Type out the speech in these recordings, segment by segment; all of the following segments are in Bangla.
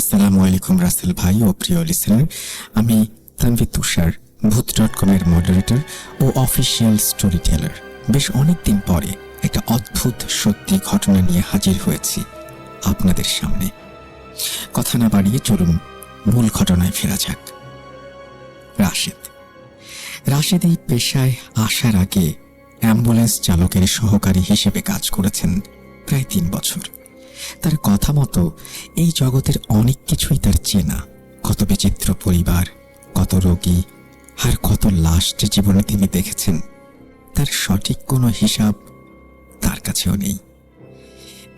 আসসালামু আলাইকুম রাসেল ভাই ও প্রিয় লিসেনার। আমি তানভীর তুষার, ভূত.com এর মডারেটর ও অফিসিয়াল স্টোরি টেলার। বেশ অনেকদিন পরে একটা অদ্ভুত সত্যি ঘটনা নিয়ে হাজির হয়েছি আপনাদের সামনে। কথা না বাড়িয়ে চলুন মূল ঘটনায় ফেরা যাক। রাশেদ এই পেশায় আসার আগে অ্যাম্বুলেন্স চালকের সহকারী হিসেবে কাজ করেছেন প্রায় 3 বছর। তার কথা মতো এই জগতের অনেক কিছুই তার চেনা। কত বিচিত্র পরিবার, কত রোগী আর কত লাশ যে জীবনে তিনি দেখেছেন, তার সঠিক কোনো হিসাব তার কাছেও নেই।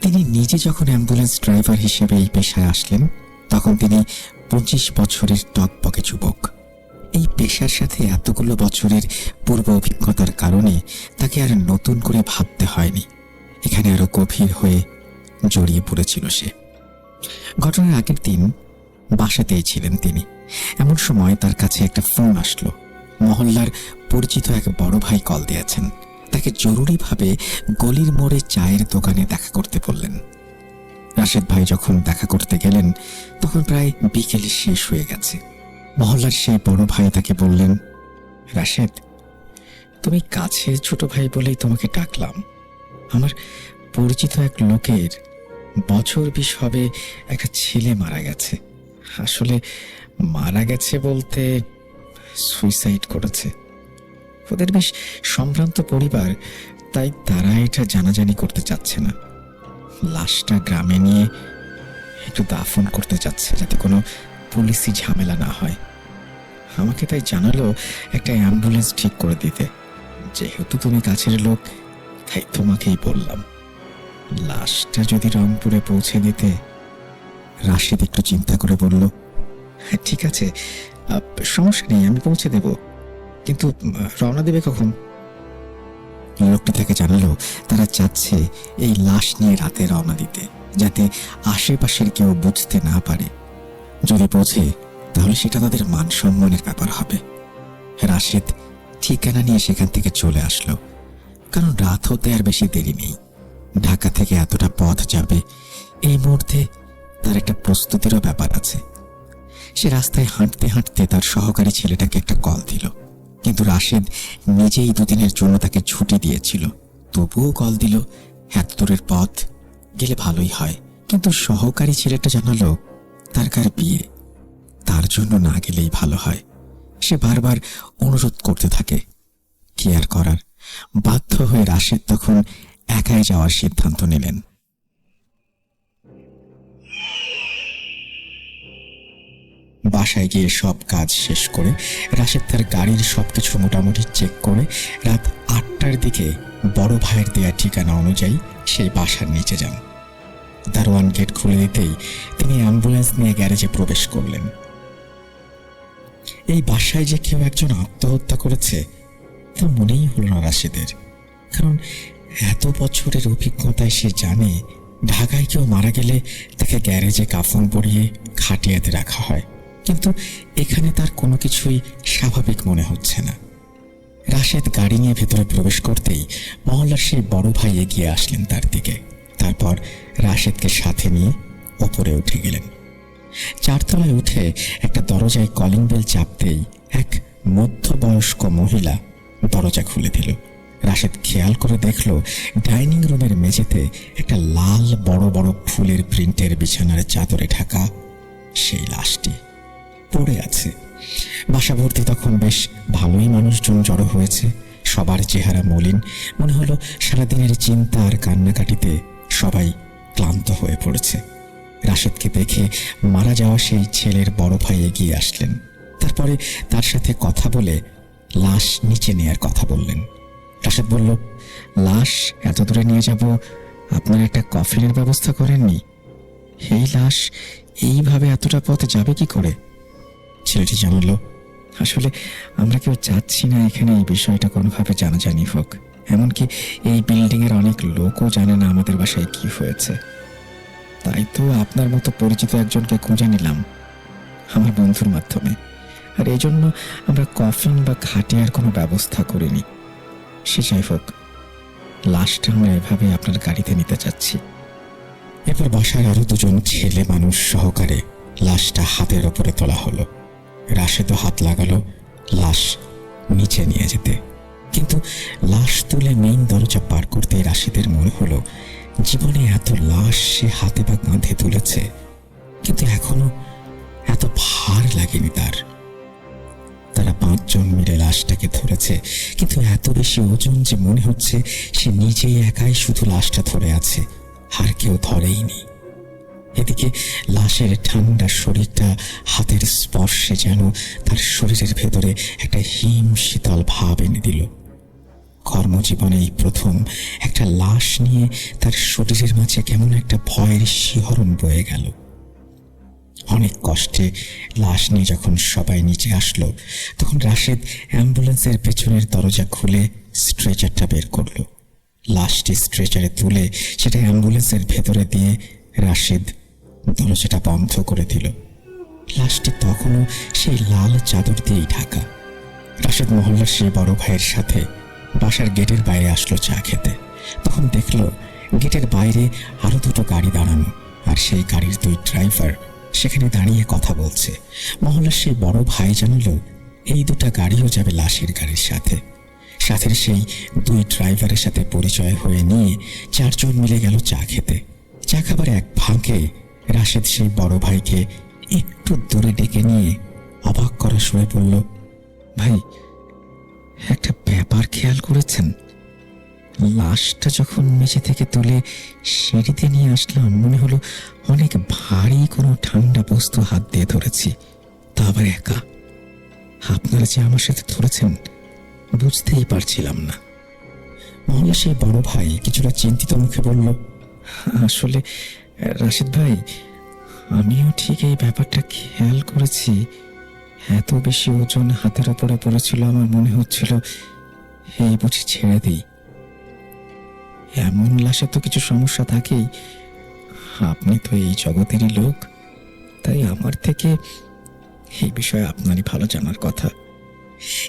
তিনি নিজে যখন অ্যাম্বুলেন্স ড্রাইভার হিসেবে এই পেশায় আসলেন, তখন তিনি 25 বছরের টকবকে যুবক। এই পেশার সাথে এতগুলো বছরের পূর্ব অভিজ্ঞতার কারণে তাকে আর নতুন করে ভাবতে হয়নি। এখানে আরো গভীর হয়ে জড়িয়ে পড়েছিল সে। ঘটনার আগের দিন বাসাতেই ছিলেন তিনি। এমন সময় তার কাছে একটা ফোন আসলো। মহল্লার পরিচিত এক বড় ভাই কল দিয়েছেন। তাকে জরুরিভাবে গলির মোড়ে চায়ের দোকানে দেখা করতে বললেন। রাশেদ ভাই যখন দেখা করতে গেলেন, তখন প্রায় বিকেলে শেষ হয়ে গেছে। মহল্লার সেই বড় ভাই তাকে বললেন, রাশেদ, তুমি কাছের ছোট ভাই বলেই তোমাকে ডাকলাম। আমার পরিচিত এক লোকের বছর 20 হবে একটা ছেলে মারা গেছে। আসলে মারা গেছে বলতে সুইসাইড করেছে। ওদের বেশ সম্ভ্রান্ত পরিবার, তাই তারা এটা জানাজানি করতে চাচ্ছে না। লাশটা গ্রামে নিয়ে একটু দাফন করতে চাচ্ছে, যাতে কোনো পুলিশি ঝামেলা না হয়। আমাকে তাই জানালো একটা অ্যাম্বুলেন্স ঠিক করে দিতে। যেহেতু তুমি কাছের লোক, তাই তোমাকেই বললাম। লাশটা যদি রংপুরে পৌঁছে দিতে। রাশেদ একটু চিন্তা করে বলল, ঠিক আছে, সমস্যা নেই, আমি পৌঁছে দেব, কিন্তু রওনা দেবে কখন? লোকটি তাকে জানালো তারা চাচ্ছে এই লাশ নিয়ে রাতে রওনা দিতে, যাতে আশেপাশের কেউ বুঝতে না পারে। যদি পৌঁছে, তাহলে সেটা তাদের মান সম্মানের ব্যাপার হবে। রাশেদ ঠিকানা নিয়ে সেখান থেকে চলে আসলো, কারণ রাত হতে আর বেশি দেরি নেই। ঢাকা থেকে এতটা পথ যাবে, এই মুহূর্তে তার একটা প্রস্তুতিরও ব্যাপার আছে। সে রাস্তায় হাঁটতে হাঁটতে তার সহকারী ছেলেটাকে একটা কল দিল, কিন্তু রাশেদ নিজেই 2 দিনের জন্য তাকে ছুটি দিয়েছিল। তবুও কল দিল। এত দূরের পথ গেলে ভালোই হয়, কিন্তু সহকারী ছেলেটা জানালো তার কার বিয়ে, তার জন্য না গেলেই ভালো হয়। সে বারবার অনুরোধ করতে থাকে। কি আর করার, বাধ্য হয়ে রাশেদ তখন একাই যাওয়ার সিদ্ধান্ত নিলেন। বাসায় গিয়ে সব কাজ শেষ করে রাশেদ তার গাড়ির সবকিছু মোটামুটি চেক করে রাত 8টার দিকে বড় ভাইয়ের দেয়া ঠিকানা অনুযায়ী সেই বাসার নিচে যান। দারোয়ান গেট খুলে দিতেই তিনি অ্যাম্বুলেন্স নিয়ে গ্যারেজে প্রবেশ করলেন। এই বাসায় যে কেউ একজন আত্মহত্যা করেছে তা মনেই হল না রাশেদের, কারণ এত বছরের অভিজ্ঞতায় সে জানে ঢাকায় কেউ মারা গেলে তাকে গ্যারেজে কাফন পরিয়ে খাটিয়াতে রাখা হয়, কিন্তু এখানে তার কোনো কিছুই স্বাভাবিক মনে হচ্ছে না। রাশেদ গাড়ি নিয়ে ভেতরে প্রবেশ করতেই মহল্লার সেই বড় ভাই এগিয়ে আসলেন তার দিকে। তারপর রাশেদকে সাথে নিয়ে ওপরে উঠে গেলেন। 4 তলায় উঠে একটা দরজায় কলিং বেল চাপতেই এক মধ্যবয়স্ক মহিলা দরজা খুলে দিল। রাশেদ খেয়াল করে দেখল ডাইনিং রুমের মেঝেতে একটা লাল বড় বড় ফুলের প্রিন্টের বিছানার চাদরে ঢাকা সেই লাশটি পড়ে আছে। বাসা ভর্তি তখন বেশ ভালোই মানুষজন জড়ো হয়েছে। সবার চেহারা মলিন, মনে হলো সারাদিনের চিন্তা আর কান্নাকাটিতে সবাই ক্লান্ত হয়ে পড়েছে। রাশেদকে দেখে মারা যাওয়া সেই ছেলের বড় ভাই এগিয়ে আসলেন। তারপরে তার সাথে কথা বলে লাশ নিচে নেয়ার কথা বললেন। রাশেদ বলল, লাশ এত দূরে নিয়ে যাব, আপনারা একটা কফিনের ব্যবস্থা করেননি? এই লাশ এইভাবে এতটা পথ যাবে কি করে? ছেলেটি জানালো, আসলে আমরা কেউ চাচ্ছি না এখানে এই বিষয়টা কোনোভাবে জানাজানি হোক। এমনকি এই বিল্ডিংয়ের অনেক লোকও জানে না আমাদের বাসায় কি হয়েছে। তাই তো আপনার মতো পরিচিত একজনকে খুঁজে নিলাম আমার বন্ধুর মাধ্যমে, আর এই জন্য আমরা কফিন বা খাটিয়ার কোনো ব্যবস্থা করিনি। সে যাই হোক, লাশটা আমরা এভাবে আপনার গাড়িতে নিতে চাচ্ছি। এরপর বাসার আরো 2জন ছেলে মানুষ সহকারে লাশটা হাতের ওপরে তোলা হলো। রাশেদও হাত লাগালো লাশ নিচে নিয়ে যেতে, কিন্তু লাশ তুলে মেইন দরজা পার করতে রাশেদের মনে হলো জীবনে এত লাশ সে হাতে বা কাঁধে তুলেছে, কিন্তু এখনো এত ভার লাগেনি তার। তারা 5 জন মিলে লাশটাকে ধরেছে, কিন্তু এত বেশি ওজন যে মনে হচ্ছে সে নিজেই একাই শুধু লাশটা ধরে আছে, আর কেউ ধরেইনি। এদিকে লাশের ঠান্ডা শরীরটা হাতের স্পর্শে যেন তার শরীরের ভেতরে একটা হিম শীতল ভাব এনে দিল। কর্মজীবনে এই প্রথম একটা লাশ নিয়ে তার শরীরের মাঝে কেমন একটা ভয়ের শিহরণ বয়ে গেল। অনেক কষ্টে লাশ নিয়ে যখন সবাই নিচে আসলো, তখন রাশেদ অ্যাম্বুলেন্সের পেছনের দরজা খুলে স্ট্রেচারটা বের করলো। লাশটি স্ট্রেচারে তুলে সেটা অ্যাম্বুলেন্সের ভেতরে দিয়ে রাশেদ দরজাটা বন্ধ করে দিল। লাশটি তখনও সেই লাল চাদর দিয়েই ঢাকা। রাশেদ মহল্লার সেই বড় ভাইয়ের সাথে বাসার গেটের বাইরে আসলো চা খেতে। তখন দেখলো গেটের বাইরে আরো 2টো গাড়ি দাঁড়ানো, আর সেই গাড়ির 2 ড্রাইভার সেখানে দাঁড়িয়ে কথা বলছে। মহল্লার সেই বড় ভাই জানালো এই 2টা গাড়িও যাবে লাশের গাড়ির সাথে। সাথের সেই 2 ড্রাইভারের সাথে পরিচয় হয়ে নিয়ে 4 জন মিলে গেল চা খেতে। চা খাবার এক ফাঁকে রাশেদ সেই বড় ভাইকে একটু দূরে ডেকে নিয়ে অবাক করা শুয়ে পড়ল, ভাই একটা ব্যাপার খেয়াল করেছেন? লাশটা যখন মেঝে থেকে তুলে সিঁড়িতে নিয়ে আসলাম, মনে হলো অনেক ভারী কোনো ঠান্ডা বস্তু হাত দিয়ে ধরেছি, তা আবার একা। আপনারা যে আমার সাথে ধরেছেন বুঝতেই পারছিলাম না। মহল্লা সেই বড় ভাই কিছুটা চিন্তিত মুখে বলল, আসলে রাশেদ ভাই, আমিও ঠিক এই ব্যাপারটা খেয়াল করেছি। এত বেশি ওজন হাতের ওপরে পড়েছিল, আমার মনে হচ্ছিল এই বুঝি ছেড়ে দিই। এমন লাশে তো কিছু সমস্যা থাকেই। আপনি তো এই জগতেরই লোক, তাই আমার থেকে এই বিষয়ে আপনারই ভালো জানার কথা।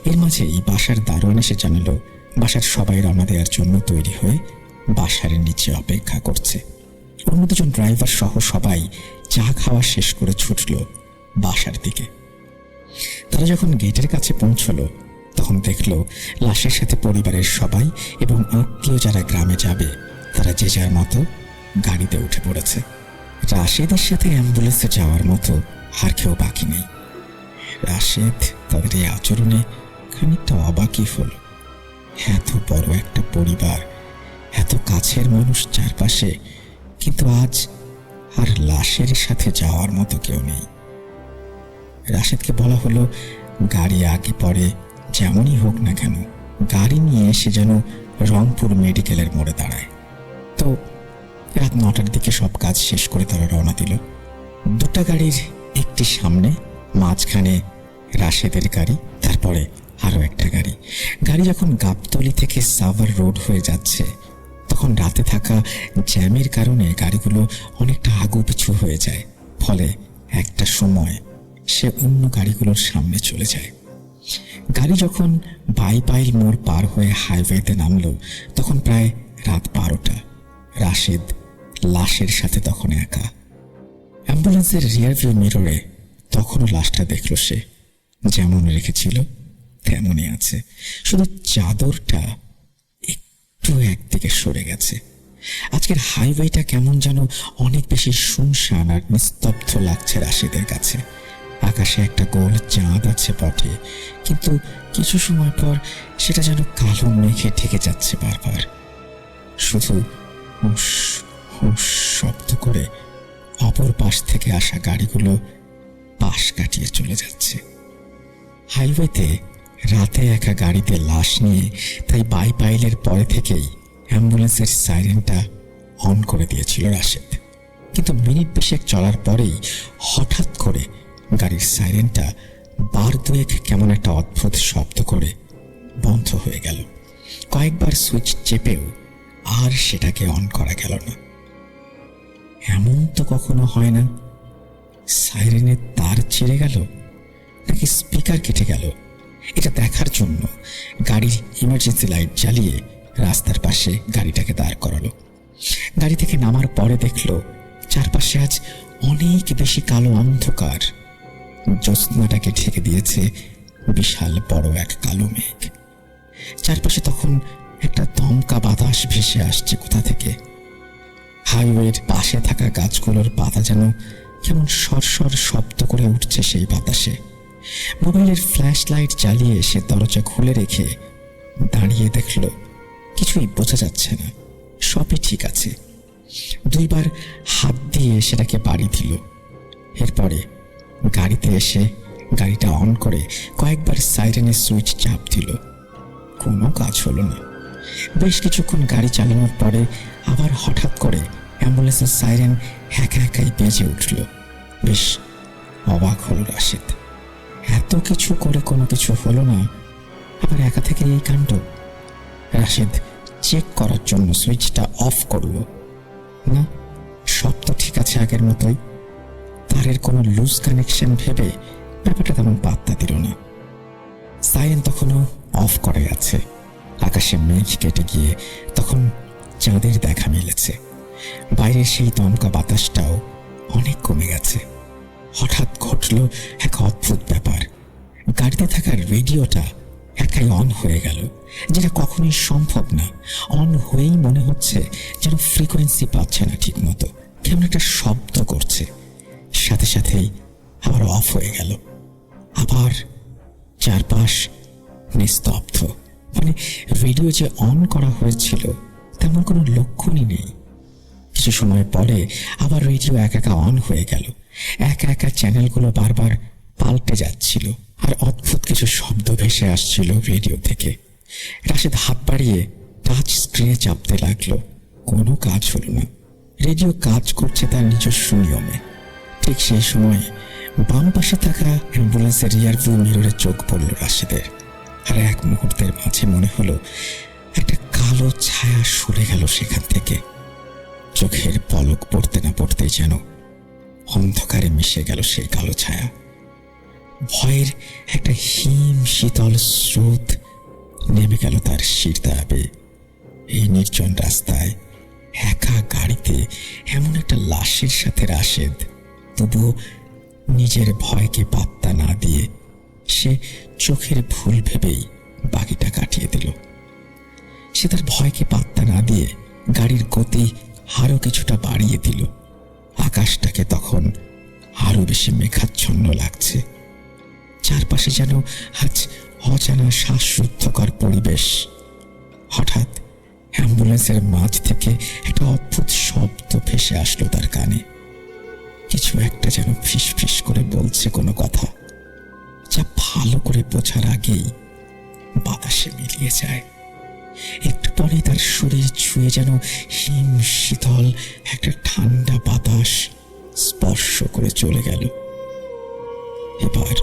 এর মাঝেই বাসার দারোয়ান এসে জানালো বাসার সবাই রওনা দেওয়ার জন্য তৈরি হয়ে বাসার নিচে অপেক্ষা করছে। অন্য 2 জন ড্রাইভার সহ সবাই চা খাওয়া শেষ করে ছুটল বাসার দিকে। তারা যখন গেটের কাছে পৌঁছলো, তখন দেখলো লাশের সাথে পরিবারের সবাই এবং আত্মীয় যারা গ্রামে যাবে তারা যে যার মতো গাড়িতে উঠে পড়েছে। রাশেদের সাথে অ্যাম্বুলেন্সে যাওয়ার মতো আর কেউ বাকি নেই। রাশেদ তাদের এই আচরণে খানিকটা অবাকই হলো। এত বড় একটা পরিবার, এত কাছের মানুষ চারপাশে, কিন্তু আজ আর লাশের সাথে যাওয়ার মতো কেউ নেই। রাশেদকে বলা হলো গাড়ি আগে পরে যেমনই হোক না কেন গাড়ি নিয়ে এসে যেন রংপুর মেডিকেলের মোড়ে দাঁড়ায়। তো রাত 9টার দিকে সব কাজ শেষ করে তারা রওনা দিল। 2টা গাড়ির একটি সামনে, মাঝখানে রাশেদের গাড়ি, তারপরে আরো একটা গাড়ি। গাড়ি যখন গাবতলী থেকে সাভার রোড হয়ে যাচ্ছে, তখন রাতে থাকা জ্যামের কারণে গাড়িগুলো অনেকটা আগুপিছু হয়ে যায়। ফলে একটা সময় সে অন্য গাড়িগুলোর সামনে চলে যায়। গাড়ি যখন বাইপাইল মোড় পার হয়ে হাইওয়েতে নামলো, তখন প্রায় রাত 12টা। রাশেদ লাশের সাথে তখন একা। অ্যাম্বুলেন্সের রিয়ার ভিউ মিররে তখনও লাশটা দেখলো সে, যেমন রেখেছিল তেমনই আছে, শুধু চাদরটা একটু একদিকে সরে গেছে। আজকের হাইওয়েটা কেমন যেন অনেক বেশি শুনশান আর নিস্তব্ধ লাগছে রাশেদের কাছে। আকাশে একটা গোল চাঁদ আছে বটে, কিন্তু কিছু সময় পর সেটা যেন কালো মেঘে ঢেকে যাচ্ছে বারবার। শুধু হুস হুস শব্দ করে অপর পাশ থেকে আসা গাড়িগুলো পাশ কাটিয়ে চলে যাচ্ছে। হাইওয়েতে রাতে একা গাড়িতে লাশ নিয়ে তাই বাইপাইলের পরে থেকেই অ্যাম্বুলেন্সের সাইরেনটা অন করে দিয়েছিল রাশেদ। কিন্তু মিনিট 20 চলার পরেই হঠাৎ করে গাড়ির সাইরেনটা 2 কেমন একটা অদ্ভুত শব্দ করে বন্ধ হয়ে গেল। কয়েকবার সুইচ চেপেও আর সেটাকে অন করা গেল না। এমন তো কখনো হয় না। সাইরেনের তার ছিঁড়ে গেল নাকি স্পিকার কেটে গেল, এটা দেখার জন্য গাড়ির ইমার্জেন্সি লাইট জ্বালিয়ে রাস্তার পাশে গাড়িটাকে দাঁড় করালো। গাড়ি থেকে নামার পরে দেখলো চারপাশে আজ অনেক বেশি কালো অন্ধকার। জ্যোৎস্নাটাকে ঢেকে দিয়েছে বিশাল বড় এক কালো মেঘ। চারপাশে তখন একটা দমকা বাতাস ভেসে আসছে কোথা থেকে। হাইওয়ের পাশে থাকা গাছগুলোর পাতা যেন কেমন সরসর শব্দ করে উঠছে সেই বাতাসে। মোবাইলের ফ্ল্যাশ লাইট জ্বালিয়ে সে দরজা খুলে রেখে দাঁড়িয়ে দেখল কিছুই বোঝা যাচ্ছে না, সবই ঠিক আছে। দুইবার হাত দিয়ে সেটাকে বাড়ি দিল। এরপরে গাড়িতে এসে গাড়িটা অন করে কয়েকবার সাইরেনের সুইচ চাপ দিল। কোনো কাজ হলো না। বেশ কিছুক্ষণ গাড়ি চালানোর পরে আবার হঠাৎ করে অ্যাম্বুলেন্সের সাইরেন একা একাই বেজে উঠল। বেশ অবাক হলো রাশেদ। এত কিছু করে কোনো কিছু হলো না, আবার একা থেকে এই কাণ্ড। রাশেদ চেক করার জন্য সুইচটা অফ করল। না, সব তো ঠিক আছে আগের মতোই। তারের কোনো লুজ কানেকশন ভেবে ব্যাপারটা তেমন পাত্তা দিল না। সাইরেন তখনও অফ করে আছে। আকাশে মেঘ কেটে গিয়ে তখন চাঁদের দেখা মিলেছে। বাইরের সেই দমকা বাতাসটাও অনেক কমে গেছে। হঠাৎ ঘটল এক অদ্ভুত ব্যাপার। গাড়িতে থাকা রেডিওটা একাই অন হয়ে গেল, যেটা কখনোই সম্ভব না। অন হয়েই মনে হচ্ছে যেন ফ্রিকোয়েন্সি পাচ্ছে না ঠিক মতো, কেমন একটা শব্দ করছে। সাথে সাথেই আবার অফ হয়ে গেল। আবার চারপাশ নিস্তব্ধ। মানে রেডিও যে অন করা হয়েছিল তেমন কোনো লক্ষণই নেই। কিছু সময় পরে আবার রেডিও একা একা অন হয়ে গেল। একা একা চ্যানেলগুলো বারবার পাল্টে যাচ্ছিল, আর অদ্ভুত কিছু শব্দ ভেসে আসছিল রেডিও থেকে। রাশেদ হাত বাড়িয়ে টাচ স্ক্রিনে চাপতে লাগলো। কোনো কাজ হলো না। রেডিও কাজ করছে তার নিজস্ব নিয়মে। ঠিক সেই সময় বাম পাশে থাকা অ্যাম্বুলেন্সের রিয়ার ভিউ মিররে চোখ পড়ল রাশেদের। আর এক মুহূর্তের মাঝে মনে হলো একটা কালো ছায়া সরে গেল সেখান থেকে। চোখের পলক পড়তে না পড়তেই যেন অন্ধকারে মিশে গেল সেই কালো ছায়া। ভয়ের একটা হিম শীতল স্রোত নেমে গেল তার শিরদাঁড়াবে। এই নির্জন রাস্তায় একা গাড়িতে এমন একটা লাশের সাথে রাশেদ তবুও নিজের ভয়কে পাত্তা না দিয়ে সে চোখের ভুল ভেবেই বাকিটা কাটিয়ে দিল। সে তার ভয়কে পাত্তা না দিয়ে গাড়ির গতি আরো কিছুটা বাড়িয়ে দিল। আকাশটাকে তখন আরো বেশি মেঘাচ্ছন্ন লাগছে। চারপাশে যেন আজ অজানা শ্বাসরুদ্ধকর পরিবেশ। হঠাৎ অ্যাম্বুলেন্সের মাঝ থেকে একটা অদ্ভুত শব্দ ভেসে আসলো তার কানে। কিছু একটা যেন ফিস ফিস করে বলছে কোনো কথা, যা ভালো করে বোঝার আগেই বাতাসে মিলিয়ে যায়। একটু পরে তার শরীর ছুঁয়ে যেন হিম শীতল একটা ঠান্ডা বাতাস স্পর্শ করে চলে গেল। এবার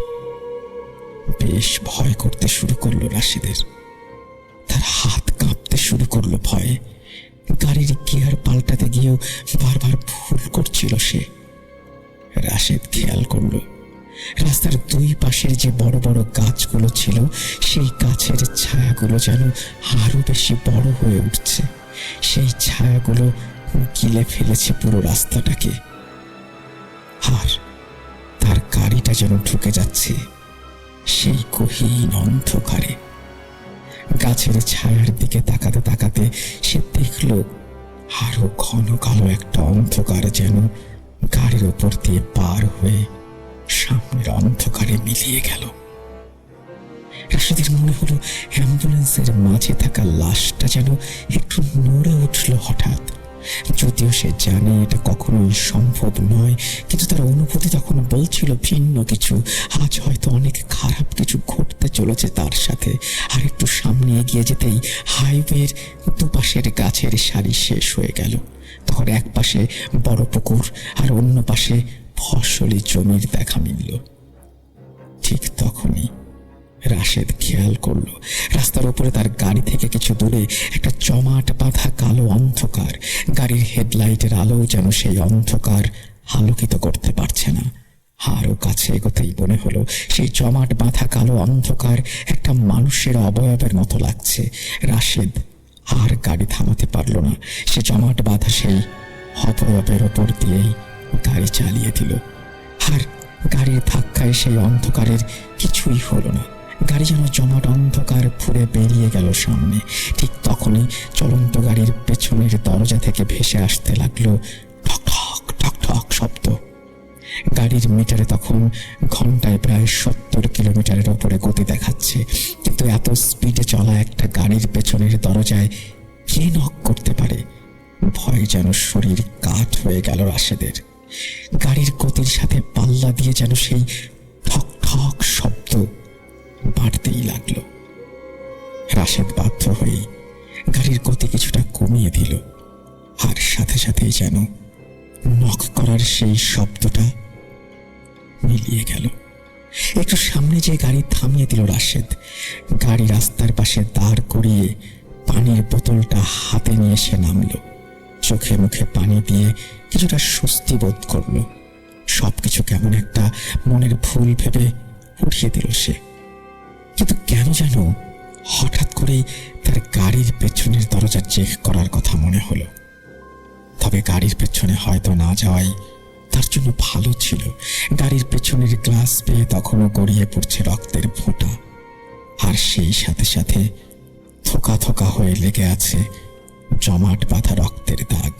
বেশ ভয় করতে শুরু করলো রাশেদের। তার হাত কাঁপতে শুরু করলো ভয়ে। গাড়ির গিয়ার পাল্টাতে গিয়েও বারবার ভুল করছিল সে। রাশেদ খেয়াল করল রাস্তার দুই পাশের যে বড় বড় গাছগুলো ছিল সেই গাছের ছায়াগুলো যেন আরো বেশি বড় হয়ে উঠছে। সেই ছায়াগুলো গিলে ফেলেছে পুরো রাস্তাটাকে। আর তার গাড়িটা যেন ঢুকে যাচ্ছে সেই গহীন অন্ধকারে। গাছের ছায়ার দিকে তাকাতে তাকাতে সে দেখল আরো ঘন কালো একটা অন্ধকার যেন গাড়ির ওপর দিয়ে পার হয়ে সামনের অন্ধকারে মিলিয়ে গেল। রাশেদের মনে হলো অ্যাম্বুলেন্সের মাঝে থাকা লাশটা যেন একটু নড়ে উঠল হঠাৎ। যদিও সে জানে এটা কখনোই সম্ভব নয়, কিন্তু তার অনুভূতি তখন বলছিল ভিন্ন কিছু। আজ হয়তো অনেক খারাপ কিছু ঘটতে চলেছে তার সাথে। আর একটু সামনে এগিয়ে যেতেই হাইওয়ের দুপাশের গাছের সারি শেষ হয়ে গেল। তখন এক পাশে বড় পুকুর আর অন্য পাশে ফসলি জমির দেখা মিলল। ঠিক তখনই রাশেদ খেয়াল করলো রাস্তার উপরে তার গাড়ি থেকে কিছু দূরে একটা জমাট বাঁধা কালো অন্ধকার। গাড়ির হেডলাইটের আলো যেন সেই অন্ধকার আলোকিত করতে পারছে না। আরো কাছে এগোতেই মনে হলো সেই জমাট বাঁধা কালো অন্ধকার একটা মানুষের অবয়বের মতো লাগছে। রাশেদ আর গাড়ি থামাতে পারল না। সে জমাট বাঁধা সেই অবয়বের ওপর দিয়েই গাড়ি চালিয়ে দিল। আর গাড়ির ধাক্কায় সেই অন্ধকারের কিছুই হলো না। গাড়ি যেন জমাট অন্ধকার ফুঁড়ে বেরিয়ে গেল সামনে। ঠিক তখনই চলন্ত গাড়ির পেছনের দরজা থেকে ভেসে আসতে লাগলো ঠক ঠক ঠক ঠক শব্দ। গাড়ির মিটারে তখন ঘন্টায় প্রায় 70 কিলোমিটারের ওপরে গতি দেখাচ্ছে। কিন্তু এত স্পিডে চলা একটা গাড়ির পেছনের দরজায় কে নক করতে পারে? ভয় যেন শরীর কাঠ হয়ে গেল রাশেদের। গাড়ির গতির সাথে পাল্লা দিয়ে যেন সেই ঠক ঠক শব্দ বাড়তেই লাগলো। রাশেদ বাধ্য হয়ে গাড়ির গতি কিছুটা কমিয়ে দিল। আর সাথে সাথেই যেন নক করার সেই শব্দটা মিলিয়ে গেল। একটু সামনে যে গাড়ি থামিয়ে দিল রাশেদ। গাড়ি রাস্তার পাশে দাঁড় করিয়ে পানির বোতলটা হাতে নিয়ে সে নামলো। চোখে মুখে পানি দিয়ে কিছুটা স্বস্তি বোধ করলো। সবকিছু কেমন একটা মনের ভুল ভেবে উঠিয়ে দিল সে। কিন্তু কেন যেন হঠাৎ করেই তার গাড়ির পেছনের দরজা চেক করার কথা মনে হলো। তবে গাড়ির পেছনে হয়তো না যাওয়াই তার জন্য ভালো ছিল। গাড়ির পেছনের গ্লাস পেয়ে তখনও গড়িয়ে পড়ছে রক্তের ফোঁটা। আর সেই সাথে সাথে থোকা থোকা হয়ে লেগে আছে জমাট বাঁধা রক্তের দাগ।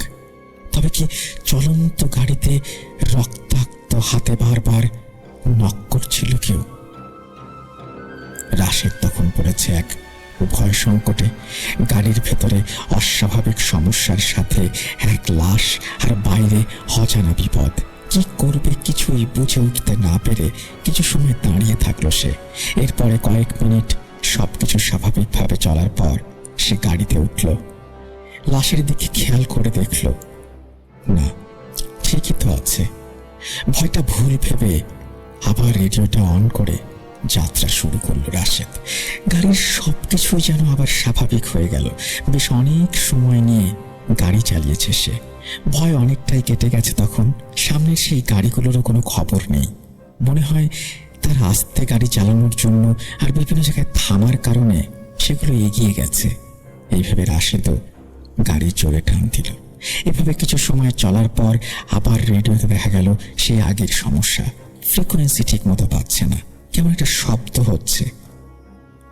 তবে কি চলন্ত গাড়িতে রক্তাক্ত হাতে বারবার নক করছিল কেউ? রাশেদ তখন পড়েছে এক ভয় সংকটে। গাড়ির ভেতরে অস্বাভাবিক সমস্যার সাথে এক লাশ, আর বাইরে অজানা বিপদ। কি করবে কিছুই বুঝে উঠতে না পেরে কিছু সময় দাঁড়িয়ে থাকলো সে। এরপরে কয়েক মিনিট সবকিছু স্বাভাবিকভাবে চলার পর সে গাড়িতে উঠল। লাশের দিকে খেয়াল করে দেখল, না, ঠিকই তো আছে। ভয়টা ভুল ভেবে আবার রেডিওটা অন করে যাত্রা শুরু করলো রাশেদ। গাড়ির সবকিছুই যেন আবার স্বাভাবিক হয়ে গেল। বেশ অনেক সময় নিয়ে গাড়ি চালিয়েছে সে। ভয় অনেকটাই কেটে গেছে তখন। সামনের সেই গাড়িগুলোরও কোনো খবর নেই। মনে হয় তার আস্তে গাড়ি চালানোর জন্য আর বিভিন্ন জায়গায় থামার কারণে সেগুলো এগিয়ে গেছে। এইভাবে রাশেদও গাড়ি জোরে টান দিল। এভাবে কিছু সময় চলার পর আবার রেডিওতে দেখা গেল সেই আগের সমস্যা। ফ্রিকোয়েন্সি ঠিক মতো পাচ্ছে না, কেমন একটা শব্দ হচ্ছে।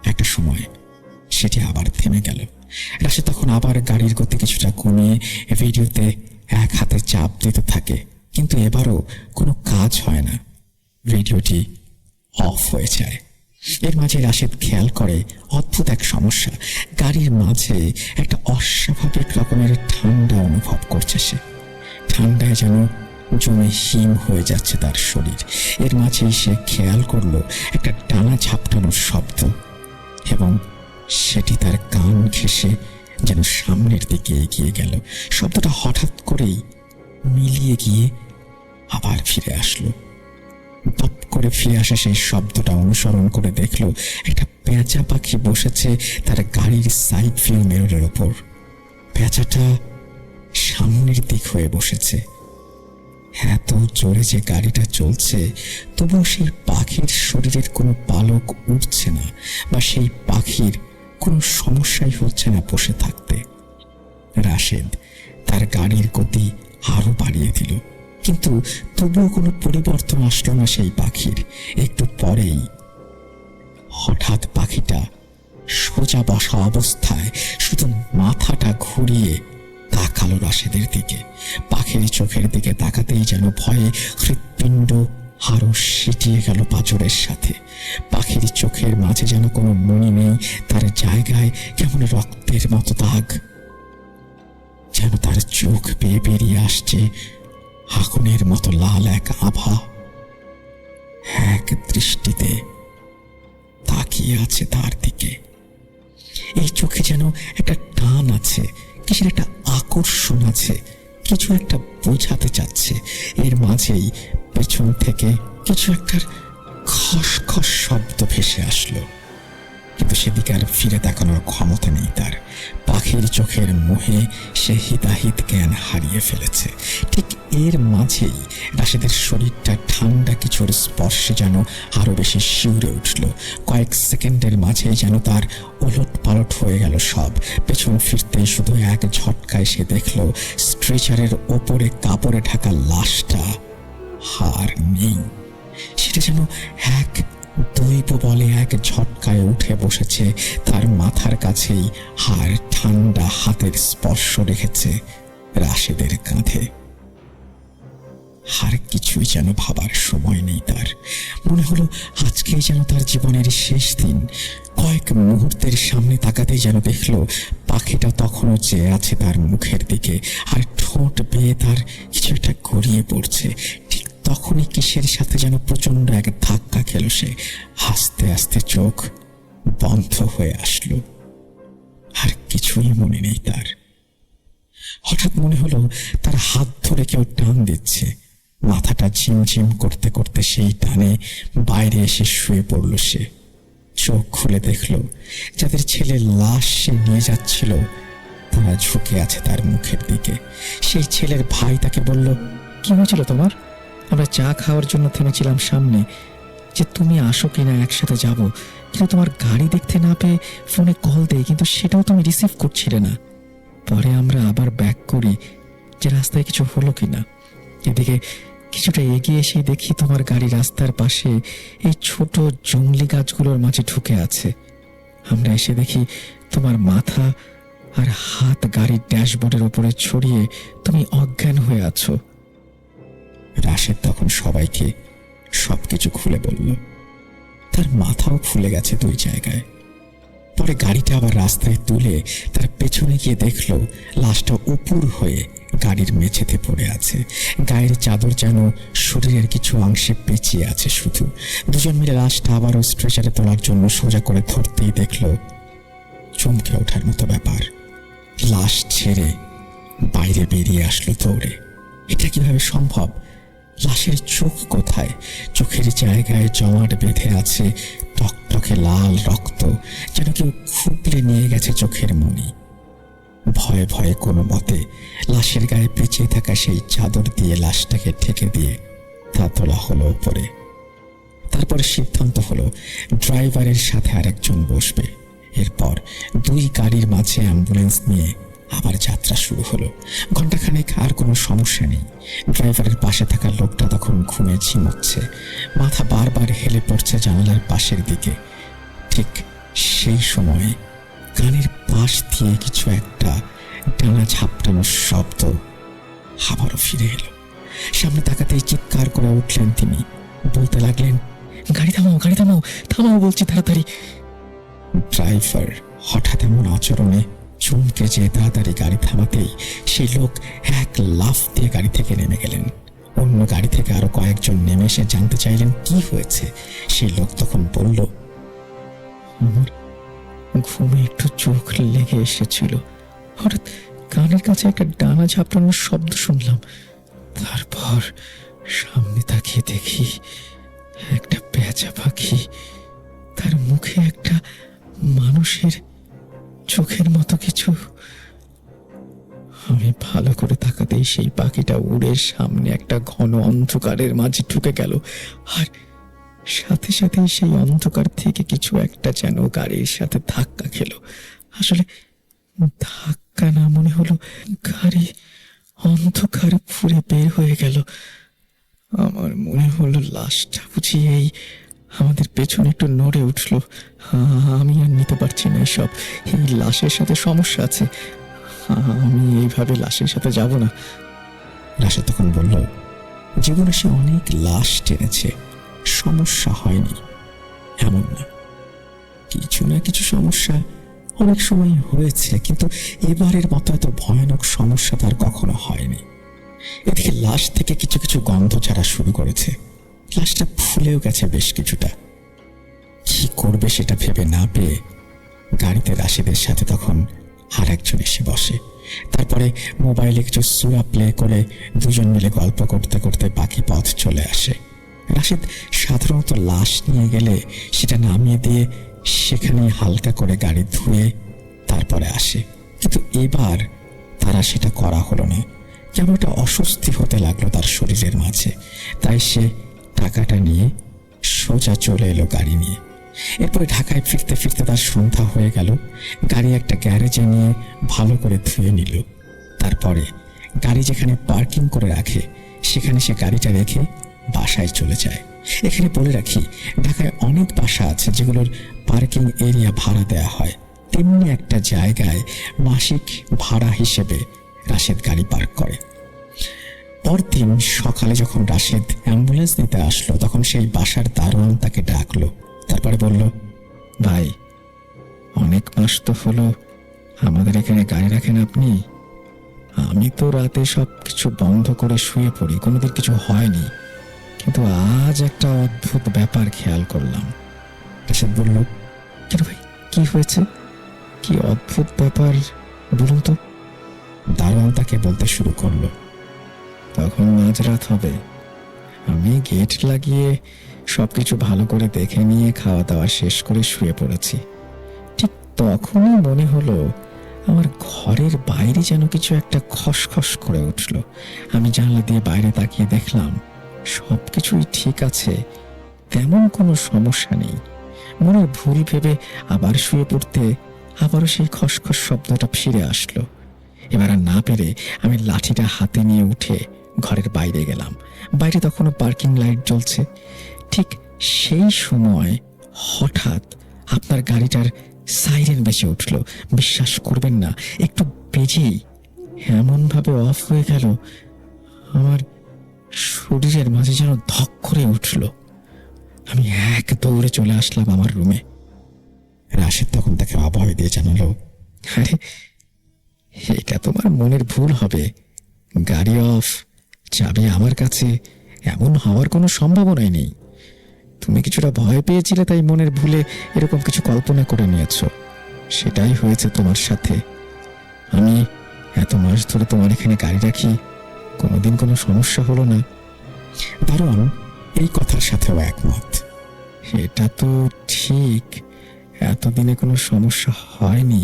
একটা সময় সেটি আবার থেমে গেল। রাশেদ তখন আবার গাড়ির গতি কিছুটা কমিয়ে রেডিওতে এক হাতে চাপ দিতে থাকে। কিন্তু এবারও কোনো কাজ হয় না, রেডিওটি অফ হয়ে যায়। এর মাঝে রাশেদ খেয়াল করে অদ্ভুত এক সমস্যা। গাড়ির মাঝে একটা অস্বাভাবিক রকমের ঠান্ডা অনুভব করছে সে। ঠান্ডায় যেন জমে হিম হয়ে যাচ্ছে তার শরীর। এর মাঝেই সে খেয়াল করলো একটা ডানা ঝাপটানোর শব্দ, এবং সেটি তার কান ঘেঁষে যেন সামনের দিকে এগিয়ে গেল। শব্দটা হঠাৎ করেই মিলিয়ে গিয়ে আবার ফিরে আসলো। দপ করে ফিরে আসা সেই শব্দটা অনুসরণ করে দেখলো একটা পেঁচা পাখি বসেছে তার গাড়ির সাইড ভিউ মিররের ওপর। পেঁচাটা সামনের দিক হয়ে বসেছে। এত জোরে যে গাড়িটা চলছে, তবুও সেই পাখির শরীরের কোনো পালক উঠছে না, বা সেই পাখির কোনো সমস্যাই হচ্ছে না বসে থাকতে। রাশেদ তার গাড়ির গতি আরো বাড়িয়ে দিল, কিন্তু তবুও কোনো পরিবর্তন আসলো না সেই পাখির। একটু পরেই হঠাৎ পাখিটা সোজা বসা অবস্থায় শুধু মাথাটা ঘুরিয়ে তাকালো রাশেদের দিকে। পাখির চোখের দিকে তাকাতেই যেন ভয়ে হৃৎপিণ্ড আরো সিটিয়ে গেল পাঁজরের সাথে। পাখির চোখের মাঝে যেন কোনো মনি নেই, তার জায়গায় কেমন রক্তের মতো দাগ। যেন তার চোখ বেয়ে বেরিয়ে আসছে আগুনের মতো লাল এক আভা। এক দৃষ্টিতে তাকিয়ে আছে তার দিকে। এই চোখে যেন একটা টান আছে, কিসের একটা আকর্ষণ আছে, কিছু একটা বোঝাতে চাচ্ছে। এর মাঝেই পেছন থেকে কিছু একটা খসখস শব্দ ভেসে আসলো। কিন্তু সেদিকে আর ফিরে তাকানোর ক্ষমতা নেই তার। পাখির চোখের মোহে সে হিতাহিত জ্ঞান হারিয়ে ফেলেছে। ঠিক এর মাঝেই রাশেদের শরীরটা ঠান্ডা কিছুর স্পর্শে যেন আরো বেশি শিউরে উঠল। কয়েক সেকেন্ডের মাঝেই যেন তার ওলট পালট হয়ে গেল সব। পেছন ফিরতেই শুধু এক ঝটকায় সে দেখল স্ট্রেচারের ওপরে কাপড়ে ঢাকা লাশটা আর নেই। সেটা যেন এক দৈব বলে এক ঝটকায় উঠে বসেছে তার মাথার কাছেই, আর ঠান্ডা হাতের স্পর্শ রেখেছে রাশেদের কাঁধে। আর কিছুই যেন ভাবার সময় নেই তার। মনে হলো আজকেই যেন তার জীবনের শেষ দিন। কয়েক মুহূর্তের সামনে তাকাতেই যেন দেখল পাখিটা তখনও চেয়ে আছে তার মুখের দিকে, আর ঠোঁট বেয়ে তার কিছু একটা গড়িয়ে পড়ছে। ঠিক তখনই কিসের সাথে যেন প্রচন্ড এক ধাক্কা খেল সে। আস্তে আস্তে চোখ বন্ধ হয়ে আসলো, আর কিছুই মনে নেই তার। হঠাৎ মনে হলো তার হাত ধরে কেউ টান দিচ্ছে। মাথাটা ঝিমঝিম করতে করতে সেই টানে বাইরে এসে শুয়ে পড়ল সে। চোখ খুলে দেখল যাদের ছেলের লাশ সে নিয়ে যাচ্ছিল তারা ঝুঁকে আছে তার মুখের দিকে। সেই ছেলের ভাই তাকে বলল, কি হয়েছিল তোমার? আমরা চা খাওয়ার জন্য থেমেছিলাম সামনে, যে তুমি আসো কিনা একসাথে যাব, কিন্তু তোমার গাড়ি দেখতে না পেয়ে ফোনে কল দেই, কিন্তু সেটাও তুমি রিসিভ করছিলে না। পরে আমরা আবার ব্যাক করি যে রাস্তায় কিছু হলো কিনা। এদিকে কিছুটা এগিয়ে এসে দেখি তোমার গাড়ি রাস্তার পাশে এই ছোট জংলি গাছগুলোর মাঝে ঢুকে আছে। আমরা এসে দেখি তোমার মাথা আর হাত গাড়ির ড্যাশবোর্ডের উপরে ছড়িয়ে তুমি অজ্ঞান হয়ে আছো। রাশেদ তখন সবাইকে সবকিছু খুলে বলল। তার মাথাও ফুলে গেছে দুই জায়গায়। পরে গাড়িটা আবার রাস্তায় তুলে তার পেছনে গিয়ে দেখল লাশটা উপুর হয়ে গাড়ির মেঝেতে পড়ে আছে। গায়ের চাদর যেন শরীরের কিছু অংশে পেঁচিয়ে আছে শুধু। দুজন মিলে লাশটা আবারও স্ট্রেচারে তোলার জন্য সোজা করে ধরতেই দেখল চমকে ওঠার মতো ব্যাপার। লাশ ছেড়ে বাইরে বেরিয়ে আসলো দৌড়ে। এটা কিভাবে সম্ভব? লাশের চোখ কোথায়? চোখের জায়গায় জমাট বেঁধে আছে টকটকে লাল রক্ত, যেন কেউ খুবলে নিয়ে গেছে চোখের মণি। ভয়ে ভয়ে কোনো মতে লাশের গায়ে পেঁচিয়ে থাকা সেই চাদর দিয়ে লাশটাকে ঢেকে দিয়ে তা তোলা হলো উপরে। তারপর সিদ্ধান্ত হলো ড্রাইভারের সাথে আরেকজন বসবে। এরপর দুই গাড়ির মাঝে অ্যাম্বুলেন্স নিয়ে আবার যাত্রা শুরু হলো। ঘণ্টাখানেক আর কোনো সমস্যা নেই। ড্রাইভারের পাশে থাকা লোকটা তখন ঘুমে ঝিমোচ্ছে, মাথা বারবার হেলে পড়ছে জানালার পাশের দিকে। ঠিক সেই সময়ে কানের পাশ দিয়ে কিছু একটা ডানা ঝাপটানোর শব্দ আবারও ফিরে এলো। সামনে তাকাতেই চিৎকার করে উঠলেন তিনি, বলতে লাগলেন, গাড়ি থামাও, গাড়ি থামাও, থামাও বলছি তাড়াতাড়ি। ড্রাইভার হঠাৎ এমন আচরণে চমকে যেয়ে তাড়াতাড়ি গাড়ি থামাতেই সেই লোক এক লাফ দিয়ে গাড়ি থেকে নেমে গেলেন। অন্য গাড়ি থেকে আরো কয়েকজন নেমে এসে জানতে চাইলেন কি হয়েছে। সেই লোক তখন বলল, আমার ঘুমে একটু চোখ লেগে এসেছিল, হঠাৎ কানের কাছে একটা ডানা ঝাপটানোর শব্দ শুনলাম। তারপর সামনে তাকিয়ে দেখি একটা পেঁচা পাখি, তার মুখে একটা মানুষের চোখের মতো কিছু। আমি ভালো করে তাকাতেই সেই পাখিটা উড়ে সামনে একটা ঘন অন্ধকারের মাঝে ঢুকে গেল, আর সাথে সাথে সেই অন্ধকার থেকে কিছু একটা যেন গাড়ির সাথে ধাক্কা খেলো। আসলে ধাক্কা না, মনে হলো গাড়ি অন্ধকার ফুঁড়ে বের হয়ে গেল। আমার মনে হলো লাশটা বুঝি এই আমাদের পেছনে একটু নড়ে উঠলো। আমি আর নিতে পারছি না এসব, এই লাশের সাথে সমস্যা আছে, আমি এইভাবে লাশের সাথে যাব না। লাশে তখন বলল, জীবনে সে অনেক লাশ টেনেছে, সমস্যা হয়নি এমন না, কিছু না কিছু সমস্যা অনেক সময় হয়েছে, কিন্তু এবারের মতো এত ভয়ানক সমস্যা তার কখনো হয়নি। এদিকে লাশ থেকে কিছু কিছু গন্ধ ছাড়া শুরু করেছে, লাশটা ফুলেও গেছে বেশ কিছুটা। কি করবে সেটা ভেবে না পেয়ে গাড়িতে রাশিদের সাথে তখন আর একজন এসে বসে। তারপরে মোবাইলে কিছু সূরা প্লে করে দুজন মিলে গল্প করতে করতে বাকি পথ চলে আসে। রাশিদ সাধারণত লাশ নিয়ে গেলে সেটা নামিয়ে দিয়ে সেখানে হালকা করে গাড়ি ধুয়ে তারপরে আসে। কিন্তু এবার তারা সেটা করা হলো না। কেমন একটা অস্বস্তি হতে লাগলো তার শরীরের মাঝে। তাই সে টাকাটা নিয়ে সোজা চলে এলো গাড়ি নিয়ে। এরপরে ঢাকায় ফিরতে ফিরতে তার সন্ধ্যা হয়ে গেল। গাড়ি একটা গ্যারেজে নিয়ে ভালো করে ধুয়ে নিল। তারপরে গাড়ি যেখানে পার্কিং করে রাখে সেখানে সে গাড়িটা রেখে বাসায় চলে যায়। এখানে বলে রাখি, ঢাকায় অনেক বাসা আছে যেগুলোর পার্কিং এরিয়া ভাড়া দেওয়া হয়। তেমনি একটা জায়গায় মাসিক ভাড়া হিসেবে রাশেদ গাড়ি পার্ক করে। পরদিন সকালে যখন রাশেদ অ্যাম্বুলেন্স নিতে আসলো তখন সেই বাসার দারোয়ান তাকে ডাকলো। তারপরে বলল, ভাই, অনেক মাস তো হলো আমাদের এখানে গাড়ি রাখেন আপনি। আমি তো রাতে সব কিছু বন্ধ করে শুয়ে পড়ি, কোনোদিন কিছু হয়নি, কিন্তু আজ একটা অদ্ভুত ব্যাপার খেয়াল করলাম। রাশেদ বলল, কেন ভাই, কি হয়েছে? কি অদ্ভুত ব্যাপার বলুন তো। দারোয়ান তাকে বলতে শুরু করলো, তখন মাঝরাত হবে, আমি গেট লাগিয়ে সবকিছু ভালো করে দেখে নিয়ে খাওয়া দাওয়া শেষ করে শুয়ে পড়েছি। ঠিক তখনই মনে হলো আমার ঘরের বাইরে যেন কিছু একটা খসখস করে উঠল। আমি জানলা দিয়ে বাইরে তাকিয়ে দেখলাম সবকিছুই ঠিক আছে, তেমন কোনো সমস্যা নেই। মনে ভুল ভেবে আবার শুয়ে পড়তে আবারও সেই খসখস শব্দটা ফিরে আসলো। এবার আর না পেরে আমি লাঠিটা হাতে নিয়ে উঠে ঘরের বাইরে গেলাম। বাইরে তখনও পার্কিং লাইট জ্বলছে। ঠিক সেই সময় হঠাৎ আপনার গাড়িটার সাইরেন বেজে উঠল। বিশ্বাস করবেন না, একটু বেজেই এমনভাবে অফ হয়ে গেল, আমার শরীরের মাঝে যেন ধক করে উঠল। আমি এক দৌড়ে চলে আসলাম আমার রুমে। রাশেদ তখন তাকে অভয় দিয়ে জানালো, আরে এটা তোমার মনের ভুল হবে, গাড়ি অফ, চাবি আমার কাছে, এমন হওয়ার কোনো সম্ভাবনাই নেই। তুমি কিছুটা ভয় পেয়েছিলে তাই মনের ভুলে এরকম কিছু কল্পনা করে নিয়েছ, সেটাই হয়েছে তোমার সাথে। আমি এত মাস ধরে তোমার এখানে গাড়ি রাখি, কোনোদিন কোনো সমস্যা হলো না। দারোয়ান এই কথার সাথেও একমত। এটা তো ঠিক, এতদিনে কোনো সমস্যা হয়নি,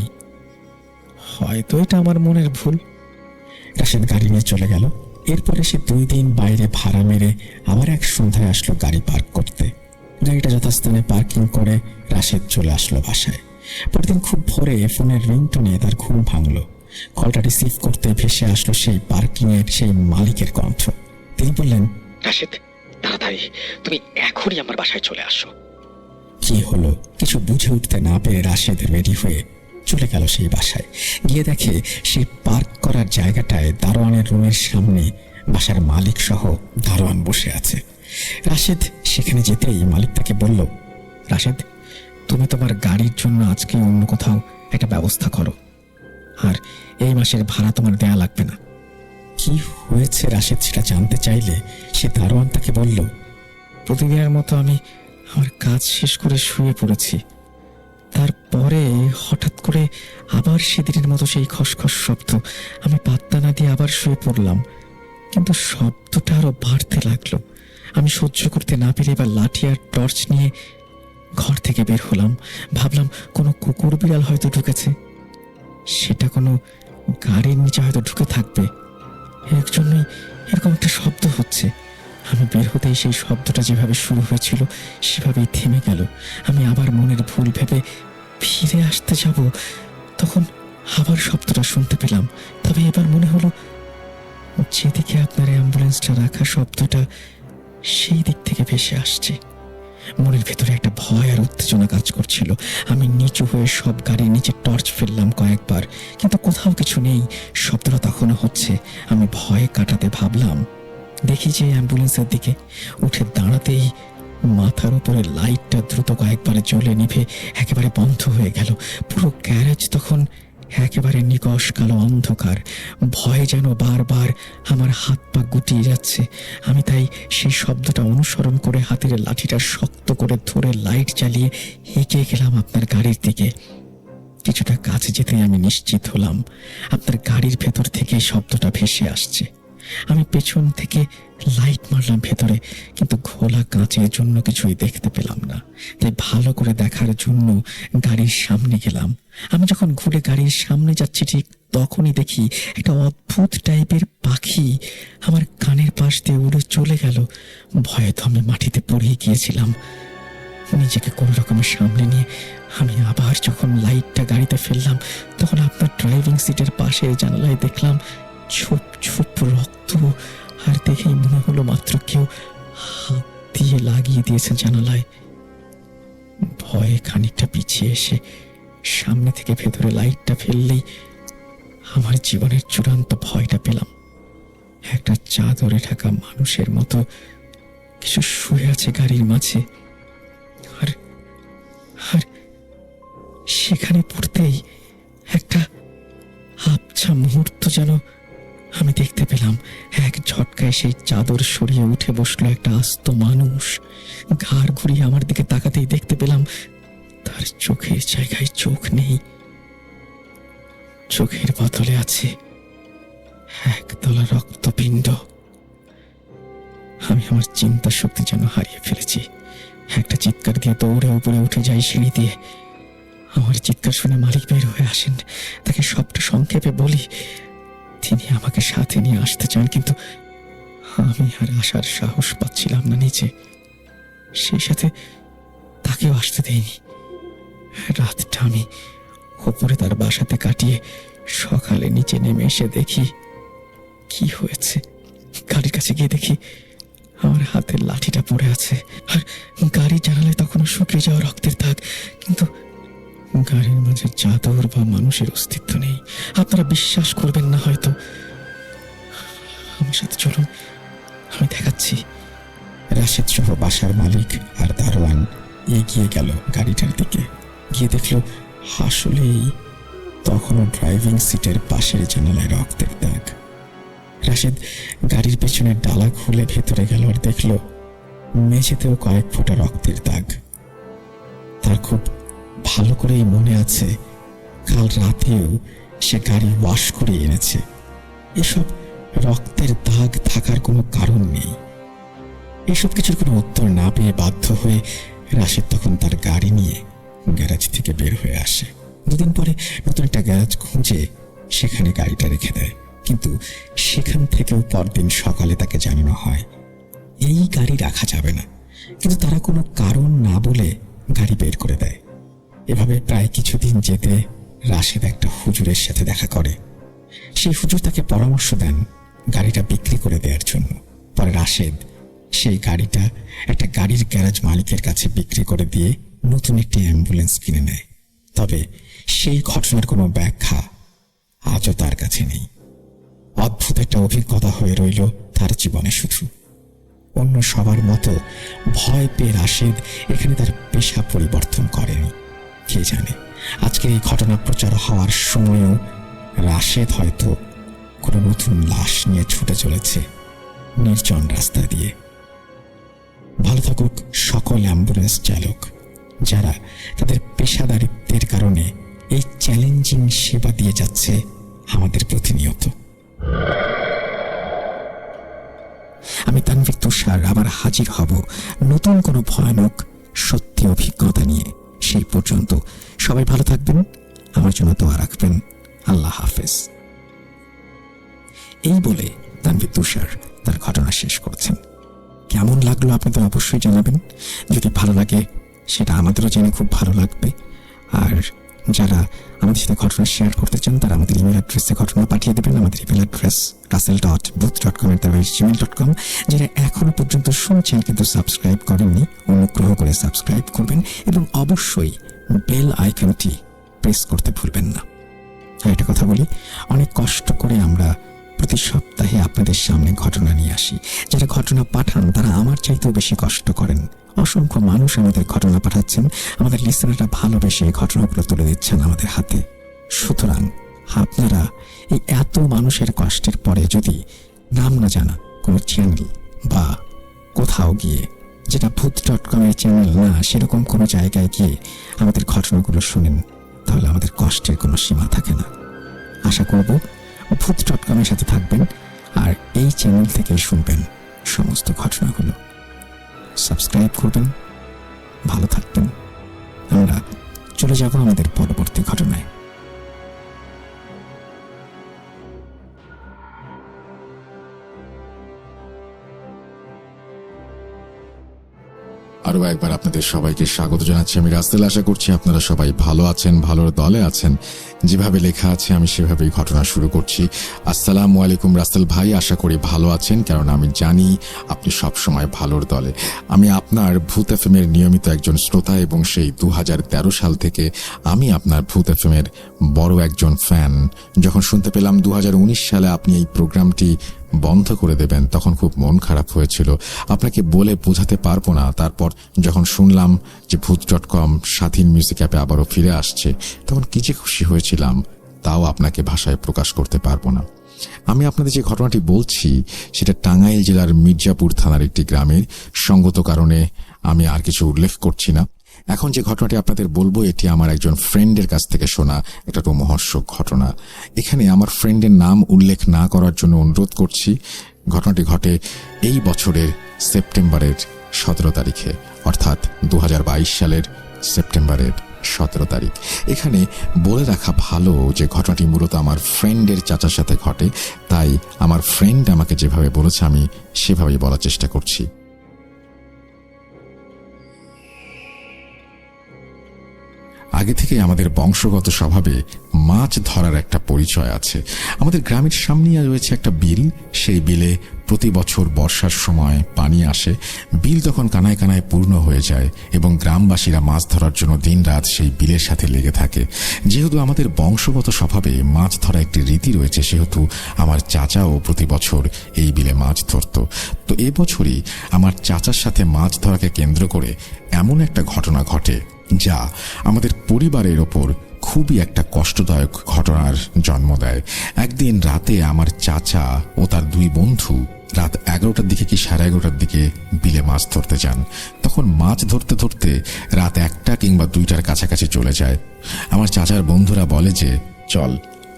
হয়তো এটা আমার মনের ভুল। রাশেদ গাড়ি নিয়ে চলে গেল। এরপরে সে 2 দিন বাইরে ভাড়া মেরে আবার এক সন্ধ্যায় আসলো গাড়ি পার্ক করতে। গাড়িটা যথাস্থানে পার্কিং করে রাশেদ চলে আসলো বাসায়। পরদিন খুব ভোরে ফোনের রিংটোনে তার ঘুম ভাঙলো। কলটা রিসিভ করতে ভেসে আসলো সেই পার্কিং এর সেই মালিকের কণ্ঠ। তিনি বললেন, রাশেদ, তাড়াতাড়ি তুমি এখনই আমার বাসায় চলে আসো। কি হলো কিছু বুঝে উঠতে না পেরে রাশেদ রেডি হয়ে চলে গেল সেই বাসায়। গিয়ে দেখে সেই পার্ক করার জায়গাটায় দারোয়ানের রুমের সামনে বাসার মালিক সহ দারোয়ান বসে আছে। রাশেদ সেখানে যেতেই মালিক তাকে বলল, রাশেদ, তুমি তোমার গাড়ির জন্য আজকে অন্য কোথাও একটা ব্যবস্থা করো, আর এই মাসের ভাড়া তোমার দেয়া লাগবে না। কি হয়েছে রাশেদ সেটা জানতে চাইলে সে দারোয়ান তাকে বলল, প্রতিদিনের মতো আমি আমার কাজ শেষ করে শুয়ে পড়েছি, তারপরে হঠাৎ করে আবার সেদিনের মতো সেই খসখস শব্দ। আমি পাত্তা না দিয়ে আবার শুয়ে পড়লাম, কিন্তু শব্দটা আরো বাড়তে লাগলো। আমি সহ্য করতে না পেরে এবার লাঠি আর টর্চ নিয়ে ঘর থেকে বের হলাম। ভাবলাম কোনো কুকুর বিড়াল হয়তো ঢুকেছে, সেটা কোনো গাড়ির নিচে হয়তো ঢুকে থাকবে, এর জন্যই এরকম একটা শব্দ হচ্ছে। আমি বের হতেই সেই শব্দটা যেভাবে শুরু হয়েছিল সেভাবেই থেমে গেল। আমি আবার মনের ভুল ভেবে ফিরে আসতে যাব, তখন আবার শব্দটা শুনতে পেলাম। তবে এবার মনে হলো যেদিকে আপনার অ্যাম্বুলেন্সটা রাখা শব্দটা সেই দিক থেকে ভেসে আসছে। মনের ভেতরে একটা ভয় আর উত্তেজনা কাজ করছিল। আমি নিচু হয়ে সব গাড়ির নিচে টর্চ ফেললাম কয়েকবার, কিন্তু কোথাও কিছু নেই। শব্দটা তখনও হচ্ছে। আমি ভয় কাটাতে ভাবলাম, দেখি যে অ্যাম্বুলেন্সের দিকে উঠে দাঁড়াতেই মাথার উপরে লাইটটা দ্রুত কয়েকবারে জ্বলে নিভে একেবারে বন্ধ হয়ে গেল। পুরো গ্যারেজ তখন একেবারে নিকষ কালো অন্ধকার। ভয় যেন বারবার আমার হাত পা গুটিয়ে যাচ্ছে। আমি তাই সেই শব্দটা অনুসরণ করে হাতের লাঠিটা শক্ত করে ধরে লাইট জ্বালিয়ে এগিয়ে গেলাম আপনার গাড়ির দিকে। কিছুটা কাছে যেতেই আমি নিশ্চিত হলাম আপনার গাড়ির ভেতর থেকে শব্দটা ভেসে আসছে। আমি পেছন থেকে লাইট মারলাম ভেতরে, কিন্তু খোলা কাঁচের জন্য কিছুই দেখতে পেলাম না। তাই ভালো করে দেখার জন্য গাড়ির সামনে গেলাম। আমি যখন ঘুরে গাড়ির সামনে যাচ্ছি, ঠিক তখনই দেখি একটা অদ্ভুত টাইপের পাখি আমার কানের পাশ দিয়ে উড়ে চলে গেল। ভয়ে থমে মাটিতে পড়ে গিয়েছিলাম। নিজেকে কোনো রকমের সামনে নিয়ে আমি আবার যখন লাইটটা গাড়িতে ফেললাম, তখন আপনার ড্রাইভিং সিটের পাশের জানালায় দেখলাম ছোপ ছোপ রক্ত। আর দেখেই মনে হলো মাত্র কেউ হাত দিয়ে লাগিয়ে দিয়েছে জানালায়। ভয়ে খানিকটা পিছিয়ে এসে সামনে থেকে ভেতরে লাইটটা ফেললেই আমার জীবনের চূড়ান্ত ভয়টা পেলাম। একটা চাদরে ঢাকা মানুষের মতো কিছু শুয়ে আছে গাড়ির মাঝে। আর আর সেখানে পড়তেই একটা আবছা মুহূর্ত যেন আমি দেখতে পেলাম। এক ঝটকায় সেই চাদর সরিয়ে উঠে বসলো একটা আস্ত মানুষ। ঘাড় ঘুরিয়ে আমার দিকে তাকাতেই দেখতে পেলাম তার চোখের জায়গায় চোখ নেই, চোখের বদলে আছে একতলা রক্তপিণ্ড। আমি আমার চিন্তা শক্তি যেন হারিয়ে ফেলেছি। একটা চিৎকার দিয়ে দৌড়ে উপরে উঠে যাই সিঁড়ি দিয়ে। আমার চিৎকার শুনে মালিক বের হয়ে আসেন। তাকে সবটা সংক্ষেপে বলি। তিনি আমাকে সাথে নিয়ে আসতে চান, কিন্তু আমি আর আসার সাহস পাচ্ছিলাম না নিচে। সেই সাথে তাকেও আসতে দেয়নি। রাতটা আমি ওপরে তার বাসাতে কাটিয়ে সকালে নিচে নেমে এসে দেখি কি হয়েছে। গাড়ির কাছে গিয়ে দেখি আমার হাতের লাঠিটা পড়ে আছে, আর গাড়ির জানালায় তখনও শুকিয়ে যাওয়া রক্তের দাগ, কিন্তু গাড়ির মাঝে চাদর বা মানুষের অস্তিত্ব নেই। আপনারা বিশ্বাস করবেন না হয়তো। আমার সাথে চলুন, আমি দেখাচ্ছি। রাশেদ সহ বাসার মালিক আর দারোয়ান এগিয়ে গেল গাড়িটার দিকে। গিয়ে দেখলো আসলেই তখনও ড্রাইভিং সিটের পাশের জানালায় রক্তের দাগ। রাশেদ গাড়ির পেছনের ডালা খুলে ভেতরে গেল আর দেখল মেঝেতেও কয়েক ফোঁটা রক্তের দাগ। তার খুব ভালো করেই মনে আছে কাল রাতেও সে গাড়ি ওয়াশ করে এনেছে। এসব রক্তের দাগ থাকার কোনো কারণ নেই। এসব কিছুর কোনো উত্তর না পেয়ে বাধ্য হয়ে রাশেদ তখন তার গাড়ি নিয়ে গ্যারেজ থেকে বের হয়ে আসে। দুদিন পরে নতুন একটা গ্যারেজ খুঁজে সেখানে গাড়িটা রেখে দেয়, কিন্তু সেখান থেকেও পরদিন সকালে তাকে জানানো হয় এই গাড়ি রাখা যাবে না। কিন্তু তারা কোনো কারণ না বলে গাড়ি বের করে দেয়। এভাবে প্রায় কিছুদিন যেতে রাশেদ একটা হুজুরের সাথে দেখা করে। সেই হুজুর তাকে পরামর্শ দেন গাড়িটা বিক্রি করে দেওয়ার জন্য। পরে রাশেদ সেই গাড়িটা একটা গাড়ির গ্যারেজ মালিকের কাছে বিক্রি করে দিয়ে নতুন একটি অ্যাম্বুলেন্স কিনে নেয়। তবে সেই ঘটনার কোনো ব্যাখ্যা আজও তার কাছে নেই। অদ্ভুত একটা অভিজ্ঞতা হয়ে রইল তার জীবনে। শুধু অন্য সবার মতো ভয় পেয়ে রাশেদ এখানে তার পেশা পরিবর্তন করেনি। কে জানে আজকের এই ঘটনা প্রচার হওয়ার সময়ও রাশেদ হয়তো কোনো নতুন লাশ নিয়ে ছুটে চলেছে নির্জন রাস্তা দিয়ে। ভালো থাকুক সকল অ্যাম্বুলেন্স চালক যারা তাদের পেশাদারিত্বের কারণে এই চ্যালেঞ্জিং সেবা দিয়ে যাচ্ছে আমাদের প্রতিনিয়ত। আমি তানভীর তুষার আবার হাজির হব নতুন কোনো ভয়ানক সত্যি অভিজ্ঞতা নিয়ে। সেই পর্যন্ত সবাই ভালো থাকবেন, আমার জন্য দোয়া রাখবেন। আল্লাহ হাফেজ। এই বলে তানভীর তুষার তার ঘটনা শেষ করছেন। কেমন লাগলো আপনাদের অবশ্যই জানাবেন। যদি ভালো লাগে সেটা আমাদেরও জেনে খুব ভালো লাগবে। আর যারা আমাদের সাথে ঘটনা শেয়ার করতে চান তারা আমাদের ইমেল অ্যাড্রেসে ঘটনা পাঠিয়ে দেবেন। আমাদের ইমেল অ্যাড্রেস russell.booth.com@gmail.com। যারা এখনো পর্যন্ত শুনছেন কিন্তু সাবস্ক্রাইব করেননি, অনুগ্রহ করে সাবস্ক্রাইব করবেন এবং অবশ্যই বেল আইকনটি প্রেস করতে ভুলবেন না। আর একটা কথা বলি, অনেক কষ্ট করে আমরা প্রতি সপ্তাহে আপনাদের সামনে ঘটনা নিয়ে আসি। যারা ঘটনা পাঠান তারা আমার চাইতেও বেশি কষ্ট করেন। অসংখ্য মানুষ আমাদের ঘটনা পাঠাচ্ছেন, আমাদের লিসেনাররা ভালোবেসে এই ঘটনাগুলো তুলে দিচ্ছেন আমাদের হাতে। সুতরাং আপনারা এই এত মানুষের কষ্টের পরে যদি নাম না জানা কোনো চ্যানেল বা কোথাও গিয়ে, যেটা ভূত.com-এর চ্যানেল না, সেরকম কোনো জায়গায় গিয়ে আমাদের ঘটনাগুলো শুনেন, তাহলে আমাদের কষ্টের কোনো সীমা থাকে না। আশা করব ভূত.com-এর সাথে থাকবেন আর এই চ্যানেল থেকে শুনবেন। সমস্ত ঘটনাগুলো। সাবস্ক্রাইব করবেন, ভালো থাকবেন। আমরা চলে যাব আমাদের পরবর্তী ঘটনায়। আরো একবার আপনাদের সবাইকে স্বাগত জানাচ্ছি। আমি রাস্তেল। আশা করছি আপনারা সবাই ভালো আছেন, ভালোর দলে আছেন। যেভাবে লেখা আছে আমি সেভাবেই ঘটনা শুরু করছি। আসসালামু আলাইকুম রাস্তেল ভাই, আশা করি ভালো আছেন, কারণ আমি জানি আপনি সব সময় ভালোর দলে। আমি আপনার ভূত এফএমের নিয়মিত একজন শ্রোতা এবং সেই 2013 সাল থেকে আমি আপনার ভূত এফএমের বড় একজন ফ্যান। যখন শুনতে পেলাম 2019 সালে আপনি এই প্রোগ্রামটি বন্ধ করে দেবেন, তখন খুব মন খারাপ হয়েছিল, আপনাকে বলে বোঝাতে পারবো না। তারপর যখন শুনলাম যে ভূত.com স্বাধীন মিউজিক অ্যাপে আবারও ফিরে আসছে, তখন কি যে খুশি হয়েছিলাম তাও আপনাকে ভাষায় প্রকাশ করতে পারবো না। আমি আপনাদের যে ঘটনাটি বলছি সেটা টাঙ্গাইল জেলার মির্জাপুর থানার একটি গ্রামের। সঙ্গত কারণে আমি আর কিছু উল্লেখ করছি না। এখন যে ঘটনাটি আপনাদের বলবো এটি আমার একজন ফ্রেন্ডের কাছ থেকে শোনা একটা রোমহর্ষক ঘটনা। এখানে আমার ফ্রেন্ডের নাম উল্লেখ না করার জন্য অনুরোধ করছি। ঘটনাটি ঘটে এই বছরের সেপ্টেম্বরের 17 তারিখে, অর্থাৎ 2022 সালের সেপ্টেম্বরের 17 তারিখ। এখানে বলে রাখা ভালো যে ঘটনাটি মূলত আমার ফ্রেন্ডের চাচার সাথে ঘটে, তাই আমার ফ্রেন্ড আমাকে যেভাবে বলেছে আমি সেভাবেই বলার চেষ্টা করছি। আগে থেকে আমাদের বংশগত স্বভাবে মাছ ধরার একটা পরিচয় আছে। আমাদের গ্রামের সামনেই রয়েছে একটা বিল। সেই বিলে প্রতি বছর বর্ষার সময় পানি আসে। বিল তখন কানায় কানায় পূর্ণ হয়ে যায় এবং গ্রামবাসীরা মাছ ধরার জন্য দিনরাত সেই বিলের সাথে লেগে থাকে। যেহেতু আমাদের বংশগত স্বভাবে মাছ ধরা একটি রীতি রয়েছে, সেহেতু আমার চাচাও প্রতি বছর এই বিলে মাছ ধরত। তো এবছরই আমার চাচার সাথে মাছ ধরাকে কেন্দ্র করে এমন একটা ঘটনা ঘটে যা আমাদের পরিবারের ওপর খুবই একটা কষ্টদায়ক ঘটনার জন্ম দেয়। একদিন রাতে আমার চাচা ও তার দুই বন্ধু রাত 11টার দিকে কি 11:30টার দিকে বিলে মাছ ধরতে যান। তখন মাছ ধরতে ধরতে রাত 1টা কিংবা 2টার কাছাকাছি চলে যায়। আমার চাচার বন্ধুরা বলে যে, চল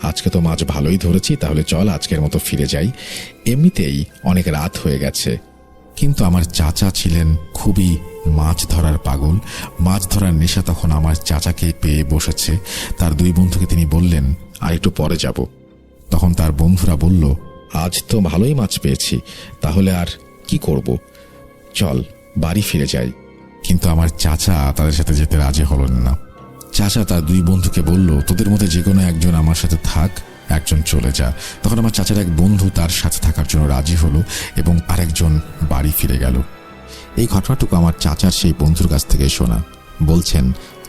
আজকে তো মাছ ভালোই ধরেছি, তাহলে চল আজকের মতো ফিরে যাই, এমনিতেই অনেক রাত হয়ে গেছে। কিন্তু আমার চাচা ছিলেন খুবই মাছ ধরার পাগল। মাছ ধরার নেশা তখন আমার চাচাকে পেয়ে বসেছে। তার দুই বন্ধুকে তিনি বললেন, আর একটু পরে যাব। তখন তার বন্ধুরা বলল, আজ তো ভালোই মাছ পেয়েছি, তাহলে আর কি করব, চল বাড়ি ফিরে যাই। কিন্তু আমার চাচা তাদের সাথে যেতে রাজি হলেন না। চাচা তার দুই বন্ধুকে বলল, তোদের মধ্যে যে কোনো একজন আমার সাথে থাক, একজন চলে যা। তখন আমার চাচার এক বন্ধু তার সাথে থাকার জন্য রাজি হলো এবং আরেকজন বাড়ি ফিরে গেল। এই ঘটনাটুকু আমার চাচার সেই বন্ধুর কাছ থেকে শোনা। বলছেন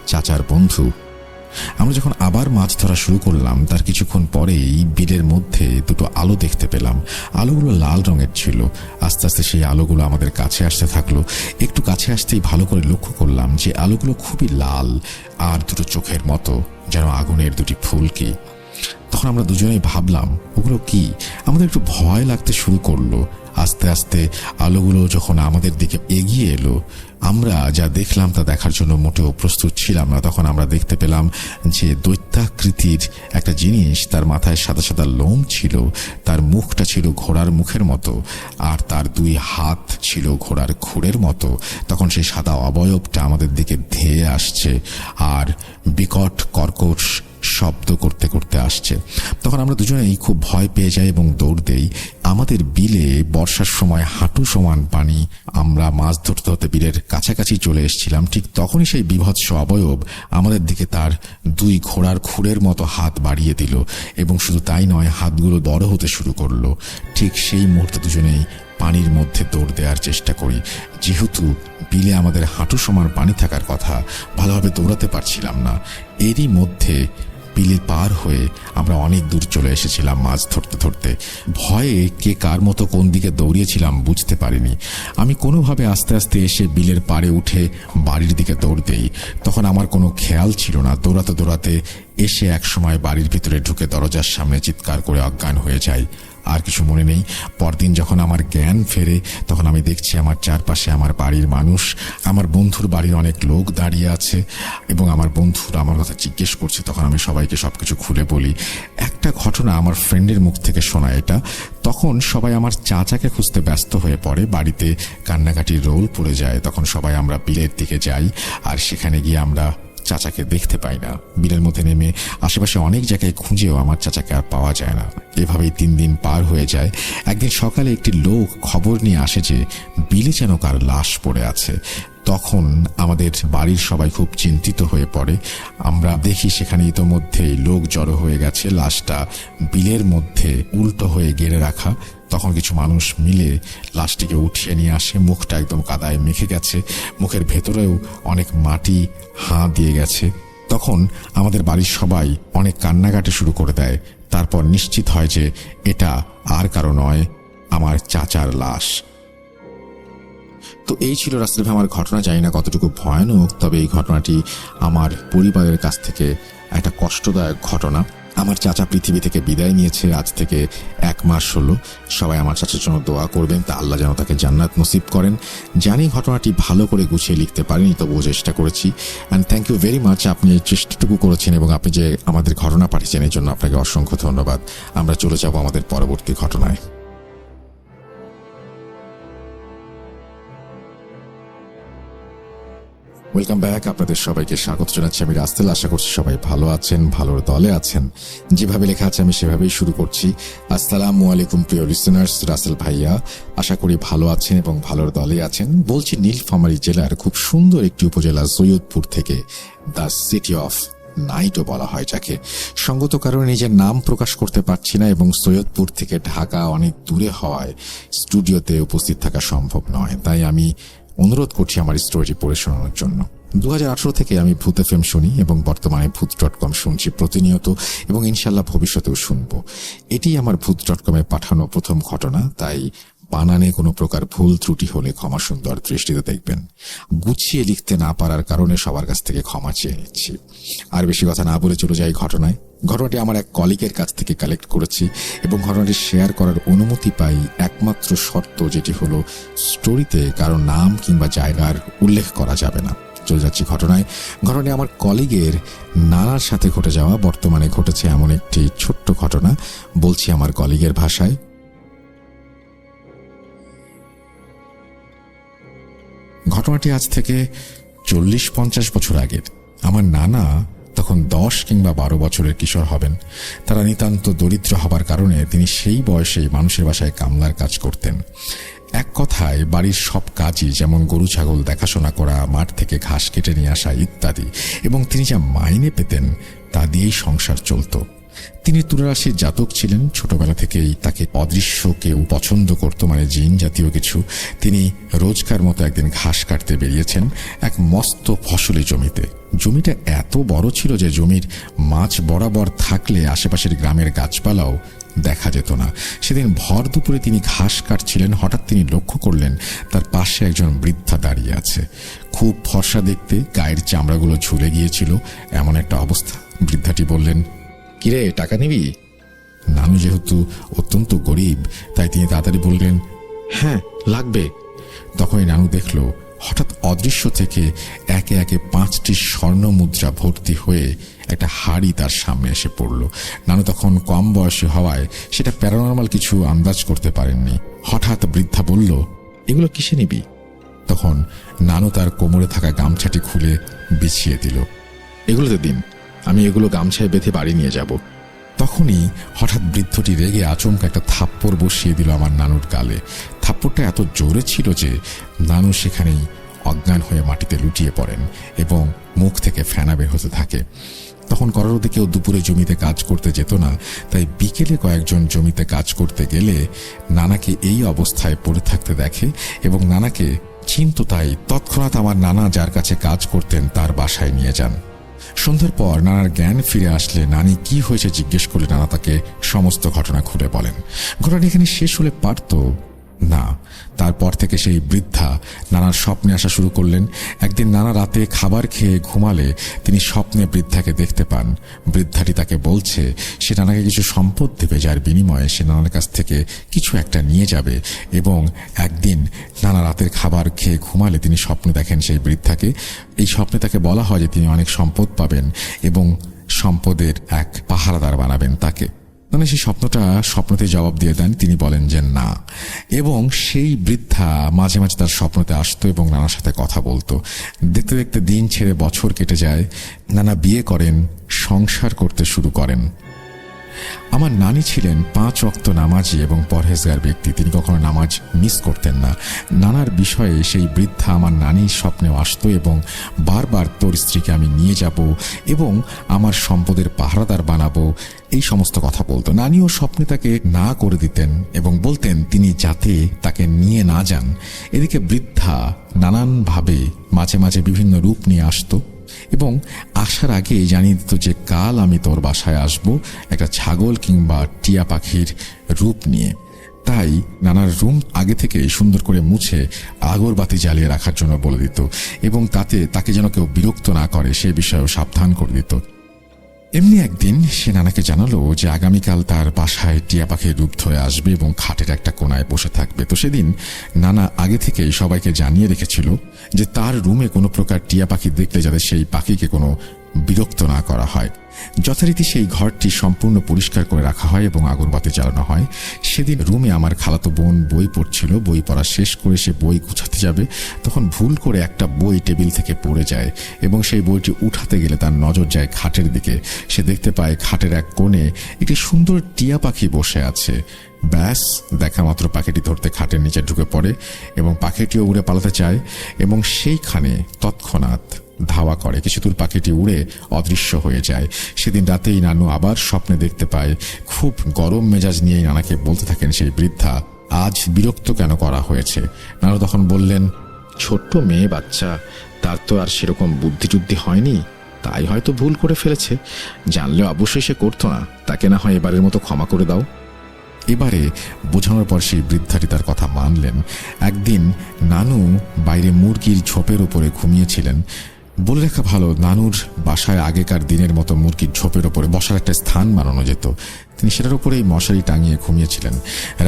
চাচার বন্ধু, আমরা যখন আবার মাছ ধরা শুরু করলাম তার কিছুক্ষণ পরেই বিলের মধ্যে দুটো আলো দেখতে পেলাম। আলোগুলো লাল রঙের ছিল। আস্তে আস্তে সেই আলোগুলো আমাদের কাছে আসতে থাকলো। একটু কাছে আসতেই ভালো করে লক্ষ্য করলাম যে আলোগুলো খুবই লাল আর দুটো চোখের মতো, যেন আগুনের দুটি ফুলকি। তখন আমরা দুজনেই ভাবলাম ওগুলো কি। আমাদের একটু ভয় লাগতে শুরু করলো। আস্তে আস্তে আলোগুলো যখন আমাদের দিকে এগিয়ে এলো, আমরা যা দেখলাম তা দেখার জন্য মোটেও প্রস্তুত ছিলাম না। তখন আমরা দেখতে পেলাম যে দৈত্যাকৃতির একটা জিনিস, তার মাথায় সাদা সাদা লোম ছিল, তার মুখটা ছিল ঘোড়ার মুখের মতো, আর তার দুই হাত ছিল ঘোড়ার খুরের মতো। তখন সেই সাদা অবয়বটা আমাদের দিকে ধেয়ে আসছে আর বিকট কর্কশ শব্দ করতে করতে আসছে। তখন আমরা দুজনেই খুব ভয় পেয়ে যাই এবং দৌড় দেই। আমাদের বিলে বর্ষার সময় হাঁটু সমান পানি। আমরা মাছ ধরতে ধরতে বিলের কাছাকাছি চলে এসেছিলাম। ঠিক তখনই সেই বিভৎস অবয়ব আমাদের দিকে তার দুই ঘোড়ার খুরের মতো হাত বাড়িয়ে দিল এবং শুধু তাই নয়, হাতগুলো বড় হতে শুরু করলো। ঠিক সেই মুহূর্তে দুজনেই পানির মধ্যে দৌড় দেওয়ার চেষ্টা করি। যেহেতু বিলে আমাদের হাঁটু সমান পানি থাকার কথা, ভালোভাবে দৌড়াতে পারছিলাম না। এরই মধ্যে বিলে পার হয়ে আমরা অনেক দূর চলে এসেছিলাম মাছ ধরতে ধরতে। ভয়ে কে কার মতো কোন দিকে দৌড়িয়েছিলাম বুঝতে পারিনি। আমি কোনোভাবে আস্তে আস্তে এসে বিলের পাড়ে উঠে বাড়ির দিকে দৌড় দেই। তখন আমার কোনো খেয়াল ছিল না। দৌড়াতে দৌড়াতে এসে এক সময় বাড়ির ভিতরে ঢুকে দরজার সামনে চিৎকার করে অজ্ঞান হয়ে যাই। আর কিছু মনে নেই। পরদিন যখন আমার জ্ঞান ফেরে তখন আমি দেখছি আমার চারপাশে আমার বাড়ির মানুষ, আমার বন্ধুর বাড়ির অনেক লোক দাঁড়িয়ে আছে এবং আমার বন্ধুরা আমার কথা জিজ্ঞেস করছে। তখন আমি সবাইকে সবকিছু খুলে বলি। একটা ঘটনা আমার ফ্রেন্ডের মুখ থেকে শোনা এটা। তখন সবাই আমার চাচাকে খুঁজতে ব্যস্ত হয়ে পড়ে, বাড়িতে কান্নাকাটির রোল পড়ে যায়। তখন সবাই আমরা বিলের দিকে যাই, আর সেখানে গিয়ে আমরা চাচাকে দেখতে পাই না। বিলের মধ্যে নেমে আশেপাশে অনেক জায়গায় খুঁজেও আমার চাচাকে আর পাওয়া যায় না। এভাবেই 3 দিন পার হয়ে যায়। একদিন সকালে একটি লোক খবর নিয়ে আসে যে বিলে যেন কার লাশ পড়ে আছে। তখন আমাদের বাড়ির সবাই খুব চিন্তিত হয়ে পড়ে। আমরা দেখি সেখানে ইতোমধ্যেই লোক জড়ো হয়ে গেছে, লাশটা বিলের মধ্যে উল্টো হয়ে গেড়ে রাখা। তখন কিছু মানুষ মিলে লাশটিকে উঠিয়ে নিয়ে আসে। মুখটা একদম কাদায় মেখে গেছে, মুখের ভেতরেও অনেক মাটি হাঁ দিয়ে গেছে। তখন আমাদের বাড়ির সবাই অনেক কান্নাকাটি শুরু করে দেয়। তারপর নিশ্চিত হয় যে এটা আর কারো নয়, আমার চাচার লাশ। তো এই ছিল রাসেল ভাই আমার ঘটনা। জানি না কতটুকু ভয়ানক, তবে এই ঘটনাটি আমার পরিবারের কাছ থেকে একটা কষ্টদায়ক ঘটনা। আমার চাচা পৃথিবী থেকে বিদায় নিয়েছে আজ থেকে 1 মাস হলো। সবাই আমার চাচার জন্য দোয়া করবেন, তা আল্লাহ যেন তাকে জান্নাত নসিব করেন। জানি ঘটনাটি ভালো করে গুছিয়ে লিখতে পারিনি, তবুও চেষ্টা করেছি। And thank you very much, আপনি এই চেষ্টাটুকু করেছেন এবং আপনি যে আমাদের ঘটনা পাঠিয়েছেন এই জন্য আপনাকে অসংখ্য ধন্যবাদ। আমরা চলে যাব আমাদের পরবর্তী ঘটনায়। Welcome back. আপনাদের সবাইকে স্বাগত জানাচ্ছি। আমি রাসেল। আশা করছি সবাই ভালো আছেন, ভালোর দলে আছেন। যেভাবে লেখা আছে আমি সেভাবেই শুরু করছি। আসসালামু আলাইকুম প্রিয় লিসেনার্স, রাসেল ভাইয়া আশা করি ভালো আছেন এবং ভালোর দলে আছেন। বলছি নীলফামারী জেলার খুব সুন্দর একটি উপজেলা সৈয়দপুর থেকে, দ্য সিটি অফ নাইটও বলা হয় যাকে। সঙ্গত কারণে নিজের নাম প্রকাশ করতে পারছি না এবং সৈয়দপুর থেকে ঢাকা অনেক দূরে হওয়ায় স্টুডিওতে উপস্থিত থাকা সম্ভব নয়। তাই আমি অনুরোধ করছি আমার স্টোরিটি পড়ে শোনানোর জন্য। 2018 থেকে আমি ভূত FM শুনি এবং বর্তমানে ভূত.com শুনছি প্রতিনিয়ত এবং ইনশাল্লাহ ভবিষ্যতেও শুনব। এটি আমার ভূত.com-এ পাঠানো প্রথম ঘটনা, তাই বানানে কোনো প্রকার ভুল ত্রুটি হলে ক্ষমা সুন্দর দৃষ্টিতে দেখবেন। গুছিয়ে লিখতে না পারার কারণে সবার কাছ থেকে ক্ষমা চেয়ে নিচ্ছি। আর বেশি কথা না বলে চলে যাই ঘটনায়। ঘটনাটি আমার এক কলিগের কাছ থেকে কালেক্ট করেছি এবং ঘটনাটি শেয়ার করার অনুমতি পাই একমাত্র শর্ত, যেটি হলো স্টোরিতে কারো নাম কিংবা জায়গার উল্লেখ করা যাবে না। চলে যাচ্ছি ঘটনায়। ঘটনাটি আমার কলিগের নানার সাথে ঘটে যাওয়া, বর্তমানে ঘটেছে এমন একটি ছোট্ট ঘটনা। বলছি আমার কলিগের ভাষায়। ঘটনাটি আজ থেকে 40-50 বছর আগের। আমার নানা তখন 10 কিংবা 12 বছরের কিশোর হবেন। তারা নিতান্ত দরিদ্র হবার কারণে তিনি সেই বয়সেই মানুষের বাসায় কামলার কাজ করতেন। এক কথায় বাড়ির সব কাজই, যেমন গরু ছাগল দেখাশোনা করা, মাঠ থেকে ঘাস কেটে নিয়ে আসা ইত্যাদি, এবং তিনি যা মাইনে পেতেন তা দিয়েই সংসার চলত। তিনি তুলারাশির জাতক ছিলেন। ছোটবেলা থেকেই তাকে অদৃশ্য কেউ পছন্দ করত, মানে জিন জাতীয় কিছু। তিনি রোজকার মতো একদিন ঘাস কাটতে বেরিয়েছেন এক মস্ত ফসলি জমিতে। জমিটা এত বড় ছিল যে জমির মাঝ বরাবর থাকলে আশেপাশের গ্রামের গাছপালাও দেখা যেত না। সেদিন ভর দুপুরে তিনি ঘাস কাটছিলেন। হঠাৎ তিনি লক্ষ্য করলেন তার পাশে একজন বৃদ্ধা দাঁড়িয়ে আছে। খুব ফর্সা দেখতে, গায়ের চামড়াগুলো ঝুলে গিয়েছিল, এমন একটা অবস্থা। বৃদ্ধাটি বললেন, কিরে, টাকা নিবি? নানু যেহেতু অত্যন্ত গরিব, তাই তিনি তাড়াতাড়ি বললেন, হ্যাঁ লাগবে। তখনই নানু দেখল হঠাৎ অদৃশ্য থেকে একে একে 5টি স্বর্ণ মুদ্রা ভর্তি হয়ে একটা হাড়ি তার সামনে এসে পড়ল। নানু তখন কম বয়সী হওয়ায় সেটা প্যারানর্মাল কিছু আন্দাজ করতে পারেননি। হঠাৎ বৃদ্ধা বলল, এগুলো কিসে নিবি? তখন নানু তার কোমরে থাকা গামছাটি খুলে বিছিয়ে দিল। এগুলোতে দিন, আমি এগুলো গামছায় বেঁধে বাড়ি নিয়ে যাব। তখনই হঠাৎ বৃদ্ধটি রেগে আচমকা একটা থাপ্পড় বসিয়ে দিল আমার নানুর গালে। থাপ্পড়টা এত জোরে ছিল যে নানু সেখানেই অজ্ঞান হয়ে মাটিতে লুটিয়ে পড়েন এবং মুখ থেকে ফেনা বের হতে থাকে। তখন কররোদে কেউ দুপুরে জমিতে কাজ করতে যেত না, তাই বিকেলে কয়েকজন জমিতে কাজ করতে গেলে নানাকে এই অবস্থায় পড়ে থাকতে দেখে এবং নানাকে চিনত। তাই তৎক্ষণাৎ আমার নানা যার কাছে কাজ করতেন তার বাসায় নিয়ে যান। সন্ধ্যার পর নানার জ্ঞান ফিরে আসলে নানি কি হয়েছে জিজ্ঞেস করলে নানা তাকে সমস্ত ঘটনা খুলে বলেন। ঘটনা এখানে শেষ হলে পারত, না, তারপর থেকে সেই বৃদ্ধা নানার স্বপ্নে আসা শুরু করলেন। একদিন নানা রাতে খাবার খেয়ে ঘুমালে তিনি স্বপ্নে বৃদ্ধাকে দেখতে পান। বৃদ্ধাটি তাকে বলছে সে নানাকে কিছু সম্পদ দেবে, যার বিনিময়ে সে নানার কাছ থেকে কিছু একটা নিয়ে যাবে। এবং একদিন নানা রাতের খাবার খেয়ে ঘুমালে তিনি স্বপ্নে দেখেন সেই বৃদ্ধাকে। এই স্বপ্নে তাকে বলা হয় যে তিনি অনেক সম্পদ পাবেন এবং সম্পদের এক পাহারাদার বানাবেন তাকে। মানে সেই স্বপ্নতে জবাব দিয়ে দেন, তিনি বলেন যে না। এবং সেই বৃদ্ধা মাঝে মাঝে তার স্বপ্নতে আসতো এবং নানার সাথে কথা বলতো। দেখতে দেখতে দিন ছেড়ে বছর কেটে যায়। নানা বিয়ে করেন, সংসার করতে শুরু করেন। আমার নানি ছিলেন 5 ওয়াক্ত নামাজি এবং পরহেজগার ব্যক্তি। তিনি কখনো নামাজ মিস করতেন না। নানার বিষয়ে সেই বৃদ্ধা আমার নানির স্বপ্নেও আসতো এবং বারবার তোর স্ত্রীকে আমি নিয়ে যাব এবং আমার সম্পদের পাহারাদার বানাবো, এই সমস্ত কথা বলতো। নানিও স্বপ্নে তাকে না করে দিতেন এবং বলতেন তিনি যাতে তাকে নিয়ে না যান। এদিকে বৃদ্ধা নানানভাবে মাঝে মাঝে বিভিন্ন রূপ নিয়ে আসতো এবং আসার আগে জানিয়ে দিত যে কাল আমি তোর বাসায় আসব একটা ছাগল কিংবা টিয়া পাখির রূপ নিয়ে। তাই নানার রুম আগে থেকে সুন্দর করে মুছে আগরবাতি জ্বালিয়ে রাখার জন্য বলে দিত এবং তাতে তাকে যেন কেউ বিরক্ত না করে সে বিষয়েও সাবধান করে দিত। এমনি একদিন সে নানাকে জানালো যে আগামীকাল তার বাসায় টিয়া পাখির রূপ ধরে আসবে এবং খাটের একটা কোনায় বসে থাকবে। তো সেদিন নানা আগে থেকেই সবাইকে জানিয়ে রেখেছিল যে তার রুমে কোনো প্রকার টিয়া পাখি দেখলে যাতে সেই পাখিকে কোনো বিরক্ত না করা হয়। যথারীতি সেই ঘরটি সম্পূর্ণ পরিষ্কার করে রাখা হয় এবং আগরবাতি জ্বালানো হয়। সেদিন রুমে আমার খালাতো বোন বই পড়ছিল। বই পড়া শেষ করে সে বই গুছাতে যাবে, তখন ভুল করে একটা বই টেবিল থেকে পড়ে যায় এবং সেই বইটি উঠাতে গেলে তার নজর যায় খাটের দিকে। সে দেখতে পায় খাটের এক কোণে একটি সুন্দর টিয়া পাখি বসে আছে। ব্যাস, দেখা মাত্র পাখিটি ধরতে খাটের নিচে ঢুকে পড়ে এবং পাখিটিও উড়ে পালাতে চায় এবং সেইখানে তৎক্ষণাৎ ধাওয়া করে। কিছু দূর পাখিটি উড়ে অদৃশ্য হয়ে যায়। সেদিন রাতেই নানু আবার স্বপ্নে দেখতে পায়। খুব গরম মেজাজ নিয়েই নানাকে বলতে থাকেন সেই বৃদ্ধা, আজ বিরক্ত কেন করা হয়েছে? নানু তখন বললেন, ছোট্ট মেয়ে বাচ্চা, তার তো আর সেরকম বুদ্ধিটুদ্ধি হয়নি, তাই হয়তো ভুল করে ফেলেছে। জানলে অবশ্যই সে করতো না, তাকে না হয় এবারের মতো ক্ষমা করে দাও। এবারে বোঝানোর পর সেই বৃদ্ধাটি তার কথা মানলেন। একদিন নানু বাইরে মুরগির ঝোপের উপরে ঘুমিয়েছিলেন। বলে রাখা ভালো, নানুর বাসায় আগেকার দিনের মতো মুরগির ঝোপের ওপরে বসার একটা স্থান বানানো যেত। তিনি সেটার উপরেই মশারি টাঙিয়ে ঘুমিয়েছিলেন।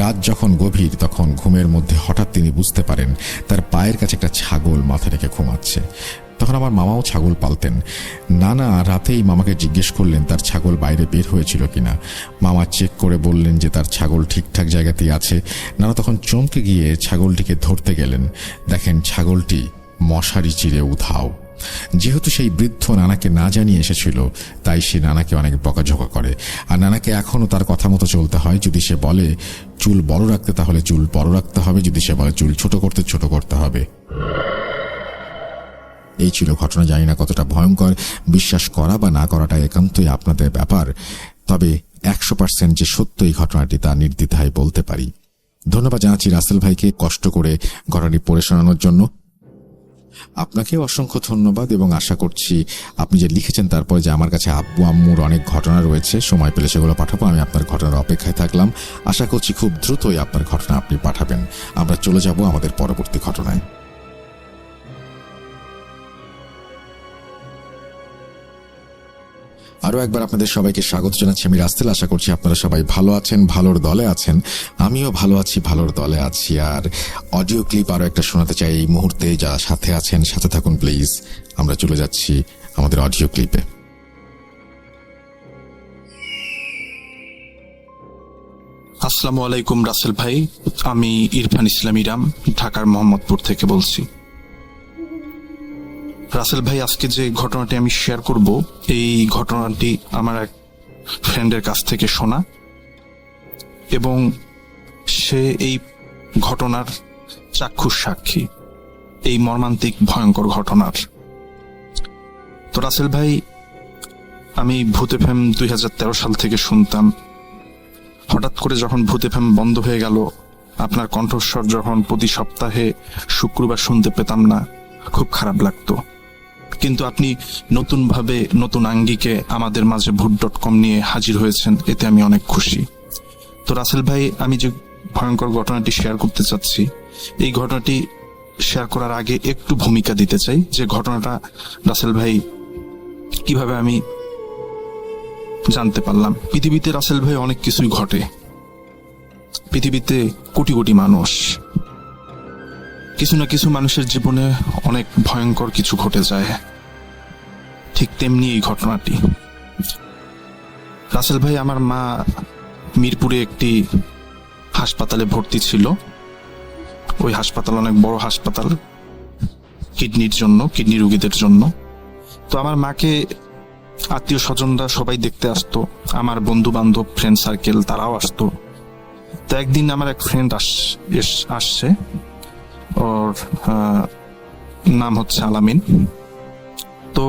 রাত যখন গভীর তখন ঘুমের মধ্যে হঠাৎ তিনি বুঝতে পারেন তার পায়ের কাছে একটা ছাগল মাথা রেখে ঘুমাচ্ছে। তখন আমার মামাও ছাগল পালতেন। নানা রাতেই মামাকে জিজ্ঞেস করলেন তার ছাগল বাইরে বের হয়েছিল কিনা। মামা চেক করে বললেন যে তার ছাগল ঠিকঠাক জায়গাতেই আছে। নানা তখন চমকে গিয়ে ছাগলটিকে ধরতে গেলেন। দেখেন ছাগলটি মশারি চিরে উধাও। যেহেতু সেই বৃদ্ধ নানাকে না জানিয়ে এসেছিল, তাই সে নানাকে অনেক বকাঝকা করে। আর নানাকে এখনো তার কথা মতো চলতে হয়। যদি সে বলে চুল বড় রাখতে, তাহলে চুল বড় রাখতে হবে। যদি সে বলে চুল ছোট করতে, ছোট করতে হবে। এই ছিল ঘটনা। জানি না কতটা ভয়ঙ্কর, বিশ্বাস করা বা না করাটা একান্তই আপনাদের ব্যাপার। তবে 100% যে সত্য এই ঘটনাটি তা নির্দ্বিধায় বলতে পারি। ধন্যবাদ জানাচ্ছি রাসেল ভাইকে কষ্ট করে ঘটনাটি পড়ে শোনানোর জন্য। আপনাকেও অসংখ্য ধন্যবাদ এবং আশা করছি আপনি যে লিখেছেন তারপরে যে আমার কাছে আব্বু আম্মুর অনেক ঘটনা রয়েছে, সময় পেলে সেগুলো পাঠাবো। আমি আপনার ঘটনার অপেক্ষায় থাকলাম। আশা করছি খুব দ্রুতই আপনার ঘটনা আপনি পাঠাবেন। আমরা চলে যাব আমাদের পরবর্তী ঘটনায়। আরও একবার আপনাদের সবাইকে স্বাগত জানাচ্ছি। আমি রাসেল। আশা করছি আপনারা সবাই ভালো আছেন, ভালোর দলে আছেন। আমিও ভালো আছি, ভালোর দলে আছি। আর অডিও ক্লিপ আরও একটা শোনাতে চাই এই মুহূর্তে। যারা সাথে আছেন সাথে থাকুন প্লিজ। আমরা চলে যাচ্ছি আমাদের অডিও ক্লিপে। আসসালামু আলাইকুম রাসেল ভাই, আমি ইরফান ইসলাম ইরাম, ঢাকার মোহাম্মদপুর থেকে বলছি। রাসেল ভাই, আজকে যে ঘটনাটি আমি শেয়ার করব, এই ঘটনাটি আমার এক ফ্রেন্ডের কাছ থেকে শোনা এবং সে এই ঘটনার চাক্ষুষ সাক্ষী, এই মর্মান্তিক ভয়ঙ্কর ঘটনার। তো রাসেল ভাই, আমি ভূত এফএম 2013 সাল থেকে শুনতাম। হঠাৎ করে যখন ভূত এফএম বন্ধ হয়ে গেল, আপনার কণ্ঠস্বর যখন প্রতি সপ্তাহে শুক্রবার শুনতে পেতাম না, খুব খারাপ লাগতো। কিন্তু আপনি নতুনভাবে নতুন আঙ্গিকে আমাদের মাঝে ভূত.com নিয়ে হাজির হয়েছেন, এতে আমি অনেক খুশি। তো রাসেল ভাই, আমি যে ভয়ঙ্কর ঘটনাটি শেয়ার করতে চাচ্ছি। এই ঘটনাটি শেয়ার করার আগে একটু ভূমিকা দিতে চাই যে ঘটনাটা রাসেল ভাই কিভাবে আমি জানতে পারলাম। পৃথিবীতে রাসেল ভাই অনেক কিছুই ঘটে, পৃথিবীতে কোটি কোটি মানুষ, কিছু না কিছু মানুষের জীবনে অনেক ভয়ঙ্কর কিছু ঘটে যায়। ঠিক তেমনি এই ঘটনাটি। রাসেল ভাই, আমার মা মিরপুরে একটি হাসপাতালে ভর্তি ছিল। ওই হাসপাতাল অনেক বড় হাসপাতাল, কিডনির জন্য, কিডনি রোগীদের জন্য। তো আমার মাকে আত্মীয় স্বজনরা সবাই দেখতে আসতো, আমার বন্ধু বান্ধব, ফ্রেন্ড সার্কেল তারাও আসতো। তো একদিন আমার এক ফ্রেন্ড আসছে, ওর নাম হচ্ছে আলামিন। তো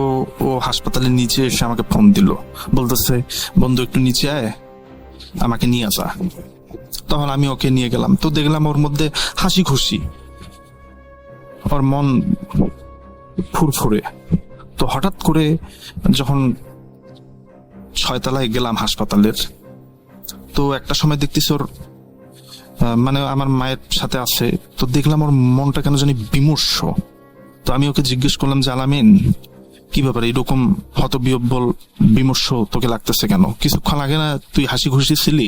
ও হাসপাতালের নিচে এসে আমাকে ফোন দিল, বলতেছে বন্ধু একটু নিচে আয়, আমাকে নিয়ে আসা। তখন আমি ওকে নিয়ে গেলাম। তো দেখলাম ওর মধ্যে হাসি খুশি, ওর মন ফুরফুরে। তো হঠাৎ করে যখন 6 তলায় গেলাম হাসপাতালের, তো একটা সময় দেখতেছি ওর মানে আমার মায়ের সাথে আছে, তো দেখলাম ওর মনটা কেন জানি বিমর্ষ। তো আমি ওকে জিজ্ঞেস করলাম যে আলামিন, কি ব্যাপার, এরকম হতবিহ্বল বিমর্ষ তোকে লাগতেছে কেন? কিছুক্ষণ আগে না তুই হাসি খুশি ছিলি?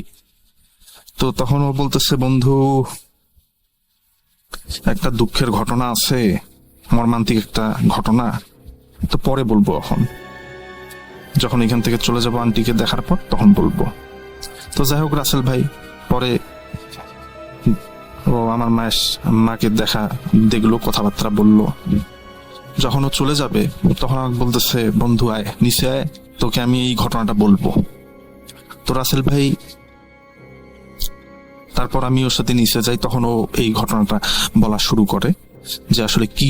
তো তখন ও বলতেছে, বন্ধু একটা দুঃখের ঘটনা আছে, মর্মান্তিক একটা ঘটনা, তো পরে বলবো, এখন যখন এখান থেকে চলে যাবো আন্টিকে দেখার পর তখন বলবো। তো যাই হোক, রাসেল ভাই পরে ও আমার মাকে দেখলো, কথাবার্তা বললো। যখন ও চলে যাবে তখন আমাকে বলতেছে, বন্ধু আয় নিচে আয়, তোকে আমি এই ঘটনাটা বলবো। তো রাসেল ভাই, তারপর আমি ওর সাথে নিচে যাই, তখন ও এই ঘটনাটা বলা শুরু করে যে আসলে কি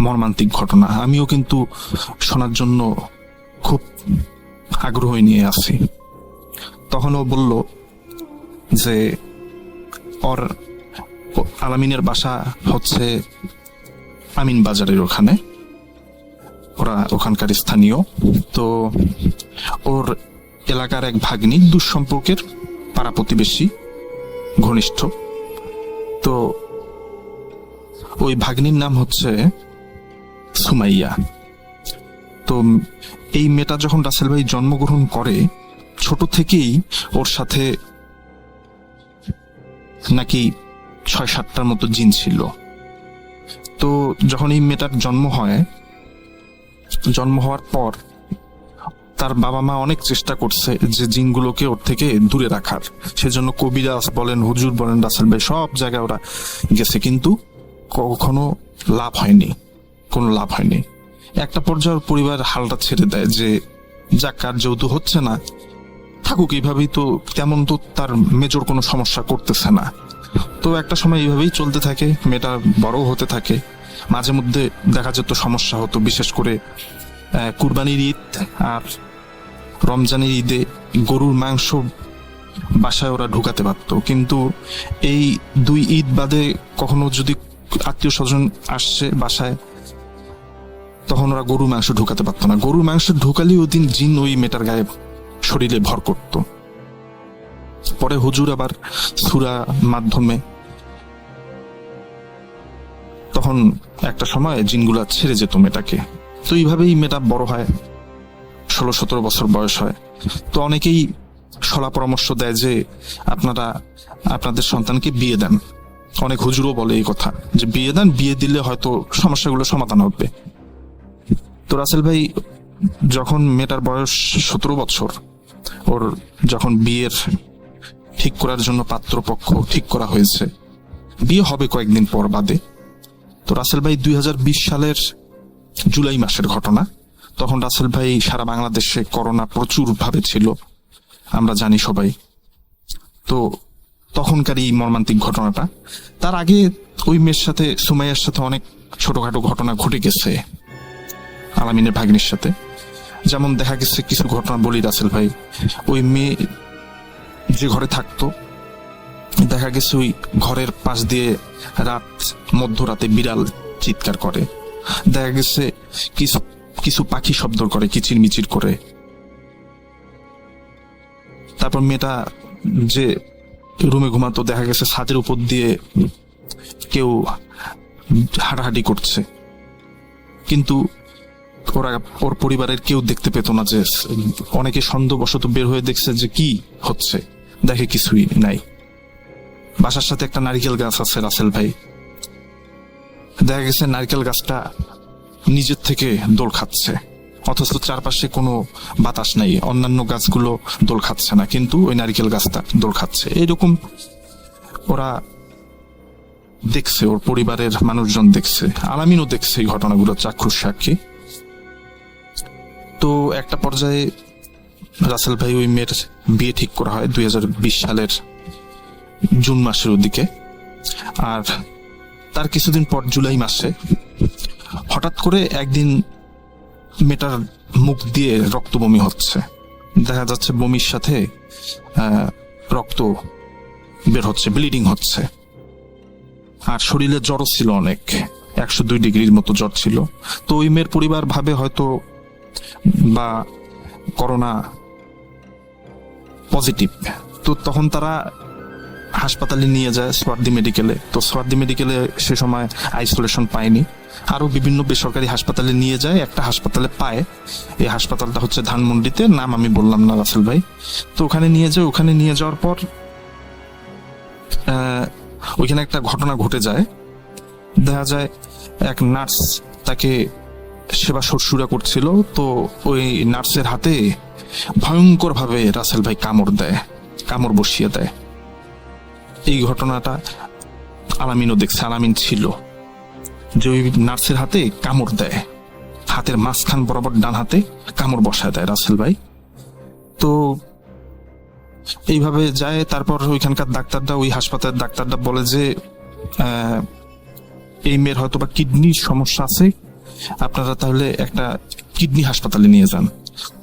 মর্মান্তিক ঘটনা। আমিও কিন্তু শোনার জন্য খুব আগ্রহ নিয়ে আছি। তখন ও বলল যে ওর আলামিনের বাসা হচ্ছে আমিন বাজারের ওখানে, ওরা ওখানকার স্থানীয়। তো ওর এলাকার এক ভাগ্নি, দুঃসম্পর্কের পাড়া প্রতিবেশী, ঘনিষ্ঠ। তো ওই ভাগ্নির নাম হচ্ছে সুমাইয়া। তো এই মেয়েটা যখন রাসেল ভাই জন্মগ্রহণ করে, ছোট থেকেই ওর সাথে নাকি 6-7টার মতো জিন ছিল। তো যখন এই মেয়েটার জন্ম হওয়ার পর তার বাবা মা অনেক চেষ্টা করছে যে জিনগুলোকে ওর থেকে দূরে রাখার। সেজন্য কবিরাজ বলেন, হুজুর বলেন, রাসেল ভাই সব জায়গায় ওরা গেছে, কিন্তু কখনো কোনো লাভ হয়নি। একটা পর্যায়ে পরিবার হালটা ছেড়ে দেয় যে যাক, কার যেহেতু হচ্ছে না, থাকুক এইভাবেই, তো তেমন তো তার মেজর কোনো সমস্যা করতেছে না। তো একটা সময় এইভাবেই চলতে থাকে, মেয়েটা বড় হতে থাকে। মাঝে মধ্যে দেখা যেত সমস্যা হতো, বিশেষ করে কুরবানির ঈদ আর রমজানের ঈদে গরুর মাংস বাসায় ওরা ঢুকাতে পারত, কিন্তু এই 2 ঈদ বাদে কখনো যদি আত্মীয় স্বজন আসছে বাসায়, তখন ওরা গরুর মাংস ঢুকাতে পারতো না। গরুর মাংস ঢুকালেই ওই দিন জিন ওই মেয়েটার গায়ে শরীরে ভর করত। পরে হুজুর আবার সূরা মাধ্যমে তখন একটা সময় জিনগুলা ছেড়ে যেত মেয়েটাকে। তো এইভাবেই মেয়েটা বড় হয়, 16-17 বছর বয়স হয়। তো অনেকেই সলা পরামর্শ দেয় যে আপনারা আপনাদের সন্তানকে বিয়ে দেন। অনেক হুজুরও বলে এই কথা যে বিয়ে দেন, বিয়ে দিলে হয়তো সমস্যাগুলো সমাধান হবে। তো রাসেল ভাই, যখন মেয়েটার বয়স 17 বছর, ওর যখন বিয়ের ঠিক করার জন্য পাত্রপক্ষ ঠিক করা হয়েছে, বিয়ে হবে কয়েকদিন পর বাদে। তো রাসেল ভাই 2020 সালের জুলাই মাসের ঘটনা। তখন রাসেল ভাই সারা বাংলাদেশে করোনা প্রচুর ভাবে ছিল, আমরা জানি সবাই। তো তখনকার এই মর্মান্তিক ঘটনাটা, তার আগে ওই মেয়ের সাথে, সুমাইয়ার সাথে অনেক ছোটখাটো ঘটনা ঘটে গেছে আলামিনের ভাগ্নির সাথে। যেমন দেখা গেছে, কিছু ঘটনা বলি রাসেল ভাই। ওই মেয়ে যে ঘরে থাকতো, দেখা গেছে ওই ঘরের পাশ দিয়ে মধ্যরাতে বিড়াল চিৎকার করে। দেখা গেছে কিছু পাখি শব্দ করে, কিচিরমিচির করে। তারপর মেয়েটা যে রুমে ঘুমাতো, দেখা গেছে ছাদের উপর দিয়ে কেউ হাঁটাহাঁটি করছে, কিন্তু ওর পরিবারের কেউ দেখতে পেত না। যে অনেকে সন্দেহবশত বের হয়ে দেখছে যে কি হচ্ছে, দেখে কিছুই নাই। বাসার সাথে একটা নারিকেল গাছ আছে রাসেল ভাই, দেখা গেছে নারকেল গাছটা নিজের থেকে দোল খাচ্ছে, অথচ চারপাশে কোনো বাতাস নাই, অন্যান্য গাছগুলো দোল খাচ্ছে না, কিন্তু ওই নারকেল গাছটা দোল খাচ্ছে। এইরকম ওরা দেখছে, ওর পরিবারের মানুষজন দেখছে, আলামিনও দেখছে এই ঘটনাগুলো, চাক্ষুষ সাক্ষী। তো একটা পর্যায়ে রাসেল ভাই ওই মেয়ের বিয়ে ঠিক করা হয় 2020 সালের জুন মাসের ওদিকে। আর তার কিছুদিন পর জুলাই মাসে হঠাৎ করে একদিন মেয়েটার মুখ দিয়ে রক্ত বমি হচ্ছে, দেখা যাচ্ছে বমির সাথে রক্ত বের হচ্ছে, ব্লিডিং হচ্ছে। আর শরীরে জ্বরও ছিল অনেক, 102 ডিগ্রির মতো জ্বর ছিল। তো ওই মেয়ের পরিবার ভাবে হয়তো বা করোনা পজিটিভ। তো তখন তারা হাসপাতালে নিয়ে যায়, সোয়ার্দি মেডিকেলে। তো সোয়ার্দি মেডিকেলে সে সময় আইসোলেশন পায়নি, আরো বিভিন্ন বেসরকারি হাসপাতালে নিয়ে যায়। একটা হাসপাতালে পায়, এই হাসপাতালটা হচ্ছে ধানমন্ডিতে, নাম আমি বললাম না রাসেল ভাই। তো ওখানে নিয়ে যায়, ওখানে নিয়ে যাওয়ার পর ওইখানে একটা ঘটনা ঘটে যায়। দেখা যায় এক নার্স তাকে সেবা শুশ্রূষা করছিল, তো ওই নার্সের হাতে ভয়ঙ্কর ভাবে রাসেল ভাই কামড় বসিয়ে দেয়। এই ঘটনাটা আলামিনও দেখছে, আলামিন ছিল, যে ওই নার্সের হাতে কামড় দেয়, হাতের মাঝখান বরাবর ডান হাতে কামড় বসায় দেয় রাসেল ভাই। তো এইভাবে যায়। তারপর ওইখানকার ডাক্তারটা, ওই হাসপাতালের ডাক্তারটা বলে যে এই মেয়ের হয়তো বা কিডনির সমস্যা আছে, আপনারা তাহলে একটা কিডনি হাসপাতালে নিয়ে যান।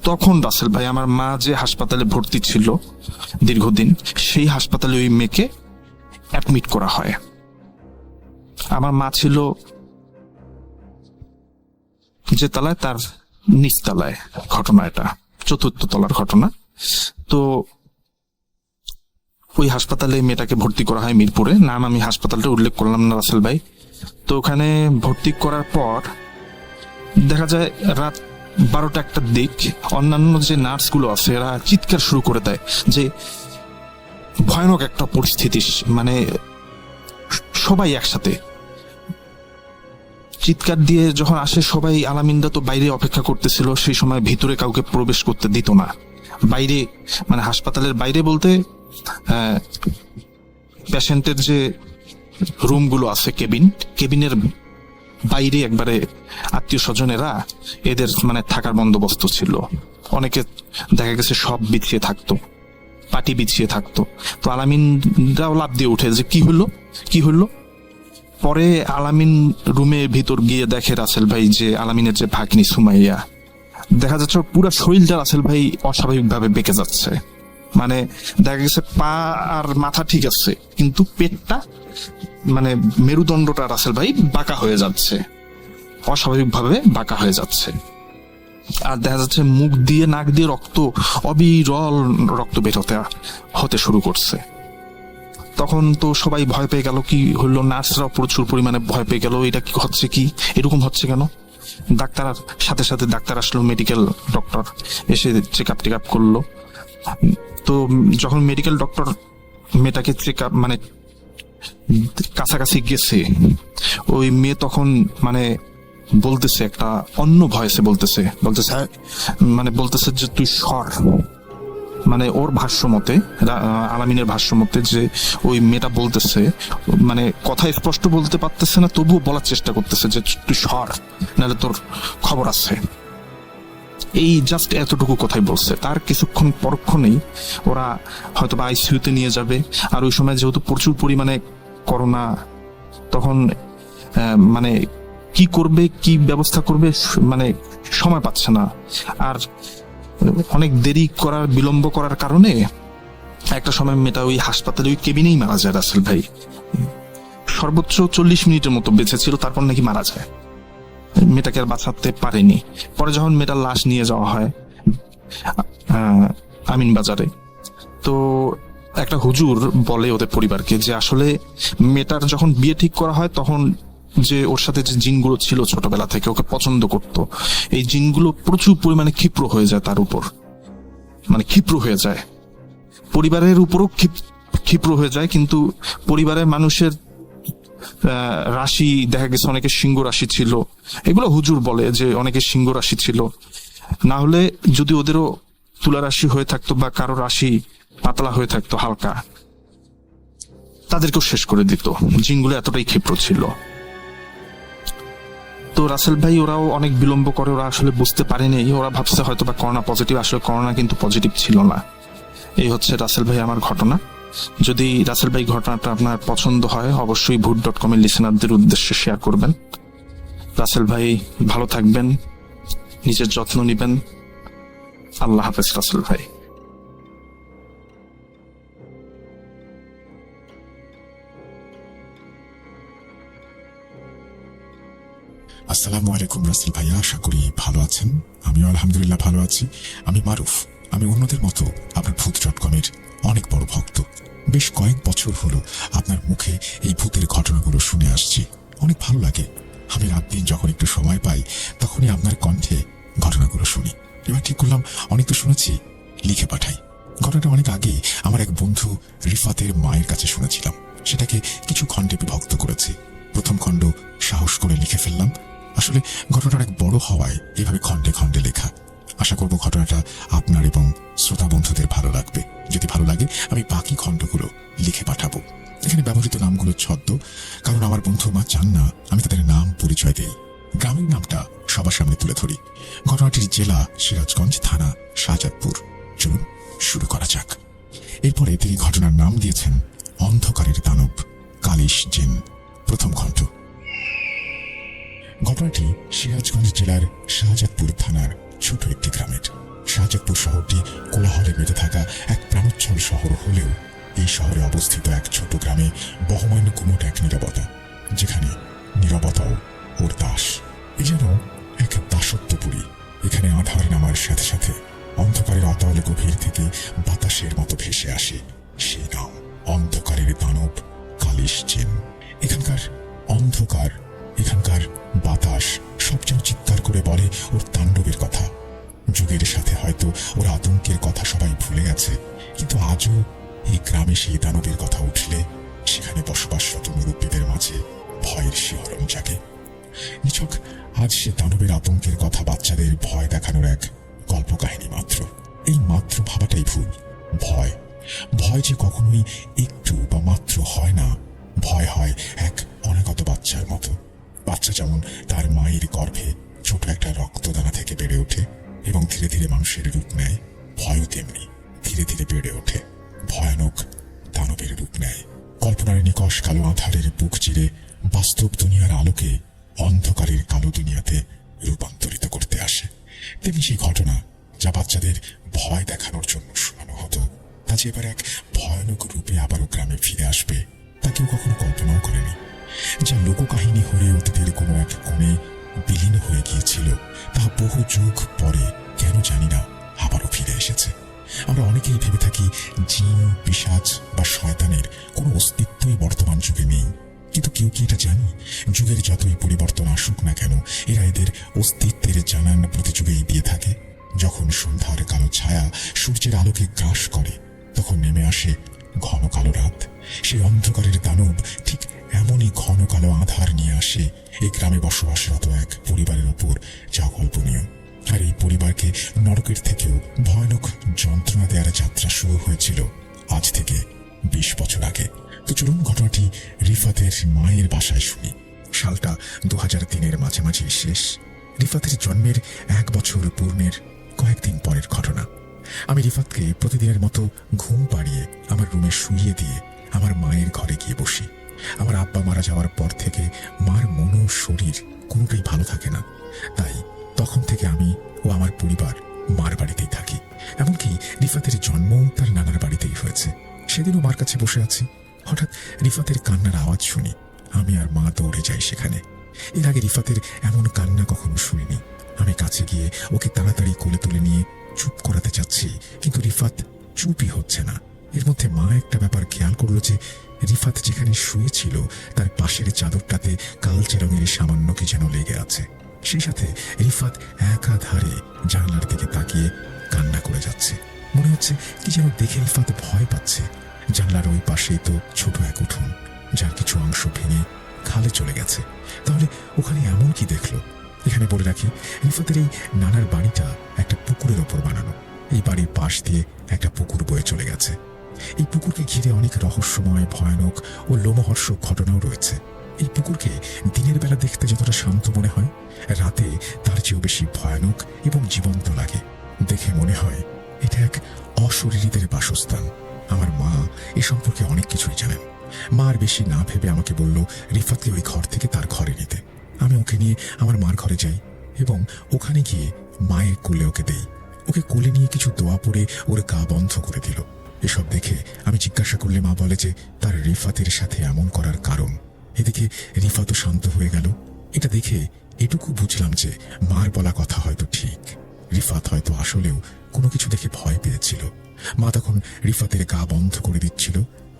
তখন রাসেল ভাই, আমার মা যে হাসপাতালে ভর্তি ছিল দীর্ঘদিন, সেই হাসপাতালে ওই মেয়েকে অ্যাডমিট করা হয়। আমার মা ছিল যে তলায়, তার নিচতলায় ঘটনা, এটা 4th তলার ঘটনা। তো ওই হাসপাতালে মেয়েটাকে ভর্তি করা হয় মিরপুরে, নাম আমি হাসপাতালটা উল্লেখ করলাম না রাসেল ভাই। তো ওখানে ভর্তি করার পর দেখা যায় রাত 12টা-1টার দিক অন্যান্য যে নার্সগুলো আছে এরা চিৎকার শুরু করে দেয় যে ভয়ানক একটা পরিস্থিতি, মানে সবাই একসাথে চিৎকার দিয়ে যখন আসে সবাই। আলামিনদা তো বাইরে অপেক্ষা করতেছিল, সেই সময় ভিতরে কাউকে প্রবেশ করতে দিত না। বাইরে মানে হাসপাতালের বাইরে বলতে পেশেন্টের যে রুমগুলো আছে, কেবিনের বাইরে একবারে আত্মীয় স্বজনেরা এদের মানে থাকার বন্দোবস্ত ছিল। অনেকে দেখা গেছে সব বিছিয়ে থাকতো, পাটি বিছিয়ে থাকতো। তো আলামিনরাও লাফ দিয়ে উঠে যে কি হলো। পরে আলামিন রুমের ভিতর গিয়ে দেখে রাসেল ভাই যে আলামিনের যে ভাগ্নি সুমাইয়া, দেখা যাচ্ছে পুরো শরীরটা রাসেল ভাই অস্বাভাবিক ভাবে বেঁকে যাচ্ছে। মানে দেখা গেছে পা আর মাথা ঠিক আছে, কিন্তু পেটটা মানে মেরুদণ্ডটা রাসেল ভাই বাঁকা হয়ে যাচ্ছে, অস্বাভাবিক ভাবে বাঁকা হয়ে যাচ্ছে। আর দেখা যাচ্ছে মুখ দিয়ে নাক দিয়ে অবিরল রক্ত বের হতে শুরু করছে। তখন তো সবাই ভয় পেয়ে গেল, কি হলো, নার্সরাও প্রচুর পরিমাণে ভয় পেয়ে গেল, এটা কি হচ্ছে, কি এরকম হচ্ছে কেন। সাথে সাথে ডাক্তার আসলো, মেডিকেল ডক্টর এসে চেক আপ করলো। তো যখন মেডিকেল ডক্টর মেয়েটাকে চেক আপ মানে কাছাকাছি গেছে, ওই মেয়ে তখন মানে বলতেছে একটা অন্য ভয়েসে বলতেছে মানে বলতেছে যে তুই সর। মানে ওর ভাষ্য মতে, আলামিনের ভাষ্য মতে, যে ওই মেয়েটা বলতেছে, মানে কথা স্পষ্ট বলতে পারতেছে না, তবুও বলার চেষ্টা করতেছে যে তুই সর, নাহলে তোর খবর আছে। এই জাস্ট এতটুকু কথাই বলছে। তার কিছুক্ষণ পরক্ষণেই ওরা হয়তো বা আইসিইউতে নিয়ে যাবে। আর ওই সময় যেহেতু প্রচুর পরিমাণে করোনা, তখন মানে কি করবে, কি ব্যবস্থা করবে, মানে সময় পাচ্ছে না। আর অনেক বিলম্ব করার কারণে একটা সময় মেয়েটা ওই হাসপাতালে ওই কেবিনেই মারা যায় রাসেল ভাই। সর্বোচ্চ 40 মিনিটের মতো বেঁচে ছিল, তারপর নাকি মারা যায়। মেয়েটাকে আর বাঁচাতে পারেনি। পরে যখন মেয়েটার লাশ নিয়ে যাওয়া হয় আমিন বাজারে, তো একটা হুজুর বলে ওদের পরিবারকে যে আসলে মেয়েটার যখন বিয়ে ঠিক করা হয় তখন যে ওর সাথে যে জিনগুলো ছিল ছোটবেলা থেকে ওকে পছন্দ করত, এই জিনগুলো প্রচুর পরিমাণে ক্ষিপ্র হয়ে যায় তার উপর, মানে ক্ষিপ্র হয়ে যায়, পরিবারের উপরও ক্ষিপ্র হয়ে যায়। কিন্তু পরিবারের মানুষের রাশি দেখা গেছে অনেকের সিংহ রাশি ছিল, এগুলো হুজুর বলে যে অনেকের সিংহ রাশি ছিল, না হলে যদি ওদেরও তুলা রাশি হয়ে থাকতো বা কারো রাশি পাতলা হয়ে থাকতো হালকা, তাদেরকেও শেষ করে দিত, জিনগুলো এতটাই ক্ষিপ্র ছিল। তো রাসেল ভাই ওরাও অনেক বিলম্ব করে, ওরা আসলে বুঝতে পারেনি, ওরা ভাবছে হয়তো বা করোনা পজিটিভ, আসলে করোনা কিন্তু পজিটিভ ছিল না। এই হচ্ছে রাসেল ভাই আমার ঘটনা। যদি রাসেল ভাই ঘটনাটা আপনার পছন্দ হয় অবশ্যই ভূত.com এর লিসেনারদের উদ্দেশ্যে শেয়ার করবেন। রাসেল ভাই ভালো থাকবেন, নিজের যত্ন নিবেন। আল্লাহ হাফেজ রাসেল ভাই। আসসালামু আলাইকুম রাসেল ভাইয়া, আশা করি ভালো আছেন। আমিও আলহামদুলিল্লাহ ভালো আছি। আমি মারুফ। আমি অন্যদের মতো আপনার ভূত.com এর অনেক বড় ভক্ত। বেশ কয়েক বছর হলো আপনার মুখে এই ভূতের ঘটনাগুলো শুনে আসছি, অনেক ভালো লাগে। আমি রাত দিন যখন একটু সময় পাই তখনই আপনার কণ্ঠে ঘটনাগুলো শুনি। এবার ঠিক করলাম অনেক তো শুনেছি, লিখে পাঠাই। ঘটনাটা অনেক আগে আমার এক বন্ধু রিফাতের মায়ের কাছে শুনেছিলাম, সেটাকে কিছু খণ্ডে বিভক্ত করেছি। প্রথম খণ্ড সাহস করে লিখে ফেললাম। আসলে ঘটনাটা অনেক বড় হওয়ায় এভাবে খণ্ডে খণ্ডে লেখা। আশা করব ঘটনাটা আপনার এবং শ্রোতা বন্ধুদের ভালো লাগবে। যদি ভালো লাগে আমি বাকি খণ্ডগুলো লিখে পাঠাবো। এখানে ব্যবহৃত নামগুলো ছদ্ম, কারণ আমার বন্ধু মা চান না আমি তাদের নাম পরিচয় দেই। গ্রামের নামটা সবার সামনে তুলে ধরি। ঘটনাটির জেলা সিরাজগঞ্জ, থানা শাহজাদপুর। চলুন শুরু করা যাক। এরপরে তিনি ঘটনার নাম দিয়েছেন অন্ধকারের দানব, কালিশ জিন। প্রথম খণ্ড। ঘটনাটি সিরাজগঞ্জ জেলার শাহজাদপুর থানার ছোট একটি গ্রামের। শাহজাদপুর শহরটি কোলাহলে বেঁধে থাকা এক প্রাণোচ্ছল শহর হলেও এই শহরে অবস্থিত এক ছোট গ্রামে বহমান কুমট এক নীরবতা, যেখানে নীরবতাও ওর দাস। এ যেন এক দাসত্বপুরী। এখানে আধার নামার সাথে সাথে অন্ধকারের অতল গভীর থেকে বাতাসের মতো ভেসে আসে সেই নাম, অন্ধকারের দানব, কালিশ জিন। এখানকার অন্ধকার, এখানকার বাতাস সব যেন চিৎকার করে বলে ওর তাণ্ডবের কথা। যুগের সাথে হয়তো ওর আতঙ্কের কথা সবাই ভুলে গেছে, কিন্তু আজও এই গ্রামে সেই দানবের কথা উঠলে সেখানে বসবাসরত মুরব্বীদের মাঝে ভয়ের শিহরণ জাগে। নিছক আজ সে দানবের আতঙ্কের কথা বাচ্চাদের ভয় দেখানোর এক গল্প কাহিনী মাত্র। এই মাত্র ভাবাটাই ভুল। ভয়, ভয় যে কখনোই একটু বা মাত্র হয় না। ভয় হয় এক অনাগত বাচ্চার মতো। বাচ্চা যেমন তার মায়ের গর্ভে ছোট একটা রক্তদানা থেকে বেড়ে ওঠে এবং ধীরে ধীরে মানুষের রূপ নেয়, ভয়ও তেমনি ধীরে ধীরে বেড়ে ওঠে, ভয়ানক দানবের রূপ নেয়। কল্পনার নিকষ কালো আধারের বুক চিরে বাস্তব দুনিয়ার আলোকে অন্ধকারের কালো দুনিয়াতে রূপান্তরিত করতে আসে। তেমনি সেই ঘটনা যা বাচ্চাদের ভয় দেখানোর জন্য শোনানো হতো, তা যে এবার এক ভয়ানক রূপে আবারও গ্রামে ফিরে আসবে তা কেউ কখনো কল্পনাও করেনি। যা লোককাহিনী হয়ে অতীতের কোনো এক কোণে বিলীন হয়ে গিয়েছিল, তা বহু যুগ পরে কেন জানি না আবারও ফিরে এসেছে। আমরা অনেকেই ভেবে থাকি জিন, পিশাচ বা শয়তানের কোনো অস্তিত্বই বর্তমান যুগে নেই, কিন্তু কেউ কি এটা জানি যুগের যতই পরিবর্তন আসুক না কেন এরা এদের অস্তিত্বের জানান প্রতিযুগেই দিয়ে থাকে। যখন সন্ধ্যার কালো ছায়া সূর্যের আলোকে গ্রাস করে তখন নেমে আসে ঘন কালো রাত। সেই অন্ধকারের দানব ঠিক এমনই ঘন কালো আধার নিয়ে আসে এই গ্রামে বসবাসরত এক পরিবারের ওপর, যা কল্পনীয়। আর এই পরিবারকে নরকের থেকেও ভয়ানক যন্ত্রণা দেওয়ার যাত্রা শুরু হয়েছিল আজ থেকে 20 বছর আগে। তো চলুন ঘটনাটি রিফাতের মায়ের বাসায় শুনি। সালটা 2003-এর মাঝামাঝি শেষ। রিফাতের জন্মের 1 বছর পূর্ণের কয়েকদিন পরের ঘটনা। আমি রিফাতকে প্রতিদিনের মতো ঘুম পাড়িয়ে আমার রুমে শুইয়ে দিয়ে আমার মায়ের ঘরে গিয়ে বসি। আমার আব্বা মারা যাওয়ার পর থেকে মার মন ও শরীর কোনোটাই ভালো থাকে না, তাই তখন থেকে আমি ও আমার পরিবার মার বাড়িতেই থাকি। এমনকি রিফাতের জন্মও তার নানার বাড়িতেই হয়েছে। সেদিনও মার কাছে বসে আছি, হঠাৎ রিফাতের কান্নার আওয়াজ শুনি। আমি আর মা দৌড়ে যাই সেখানে। এর আগে রিফাতের এমন কান্না কখনো শুনিনি। আমি কাছে গিয়ে ওকে তাড়াতাড়ি কোলে তুলে নিয়ে চুপ করাতে চাচ্ছি, কিন্তু রিফাত চুপই হচ্ছে না। এর মধ্যে মা একটা ব্যাপার খেয়াল করলো যে রিফাত যেখানে শুয়েছিল তার পাশের চাদরটাতে কালচে রঙের সামান্য কি যেন লেগে আছে। সেই সাথে রিফাত একাধারে জানলার দিকে তাকিয়ে কান্না করে যাচ্ছে। মনে হচ্ছে কি যেন দেখে রিফাত ভয় পাচ্ছে। জানলার ওই পাশেই তো ছোট এক উঠোন, যার কিছু অংশ ভেঙে খালে চলে গেছে। তাহলে ওখানে এমন কি দেখলো? এখানে বলে রাখি, রিফাতের এই নানার বাড়িটা একটা পুকুরের ওপর বানানো। এই বাড়ির পাশ দিয়ে একটা পুকুর বয়ে চলে গেছে। এই পুকুরকে ঘিরে অনেক রহস্যময়, ভয়ানক ও লোমহর্ষক ঘটনাও রয়েছে। এই পুকুরকে দিনের বেলা দেখতে যতটা শান্ত মনে হয়, রাতে তার চেয়েও বেশি ভয়ানক এবং জীবন্ত লাগে। দেখে মনে হয় এটা এক অশরীরীদের বাসস্থান। আমার মা এ সম্পর্কে অনেক কিছুই জানেন। মা আর বেশি না ভেবে আমাকে বলল রিফাতকে ওই ঘর থেকে তার ঘরে নিতে। আমি ওকে নিয়ে আমার মার ঘরে যাই এবং ওখানে গিয়ে মায়ের কোলে ওকে দেই। ওকে কোলে নিয়ে কিছু দোয়া পড়ে ওর গা বন্ধ করে দিল। এসব দেখে আমি জিজ্ঞাসা করলে মা বলে যে তার রিফাতের সাথে এমন করার কারণ। এদিকে রিফাতও শান্ত হয়ে গেল। এটা দেখে এটুকু বুঝলাম যে মার বলা কথা হয়তো ঠিক। রিফাত হয়তো আসলেও কোনো কিছু দেখে ভয় পেয়েছিল। মা তখন রিফাতের গা বন্ধ করে দিচ্ছিল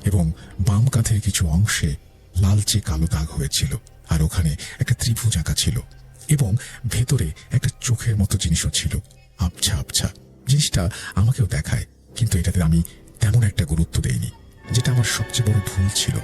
এবং বাম কাঁধের কিছু অংশে লালচে কালো দাগ হয়েছিল, আর ওখানে একটা ত্রিভুজ আঁকা ছিল এবং ভেতরে একটা চোখের মতো জিনিসও ছিল, আবছা আবছা। জিনিসটা আমাকেও দেখায়, কিন্তু এটাতে আমি তেমন একটা গুরুত্ব দেইনি, যেটা আমার সবচেয়ে বড় ভুল ছিল।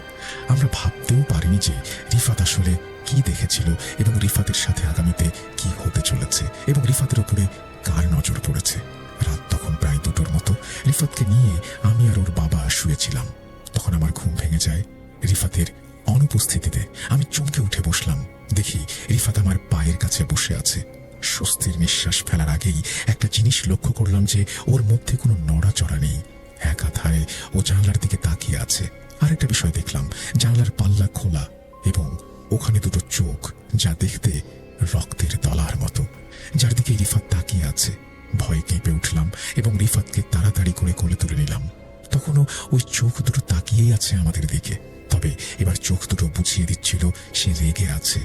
আমরা ভাবতেও পারিনি যে রিফাত আসলে কি দেখেছিল এবং রিফাতের সাথে আগামীতে কি হতে চলেছে এবং রিফাতের উপরে কার নজর পড়েছে। রাত তখন প্রায় 2টোর মতো। রিফাতকে নিয়ে আমি আর ওর বাবা শুয়েছিলাম। তখন আমার ঘুম ভেঙে যায় রিফাতের অনুপস্থিতিতে। আমি চমকে উঠে বসলাম। দেখি রিফাত আমার পায়ের কাছে বসে আছে। স্বস্তির নিঃশ্বাস ফেলার আগেই একটা জিনিস লক্ষ্য করলাম যে ওর মধ্যে কোনো নড়াচড়া নেই। একাধারে ও জানলার দিকে তাকিয়ে আছে। আরেকটা বিষয় দেখলাম, জানলার পাল্লা খোলা এবং ওখানে 2টো চোখ, যা দেখতে রক্তের দলার মতো, যার দিকে রিফাত তাকিয়ে আছে। ভয়ে কেঁপে উঠলাম এবং রিফাতকে তাড়াতাড়ি করে কোলে তুলে নিলাম। তখনও ওই চোখ 2টো তাকিয়েই আছে আমাদের দিকে, তবে এবার চোখ 2টো বুঝিয়ে দিচ্ছিল সে রেগে আছে।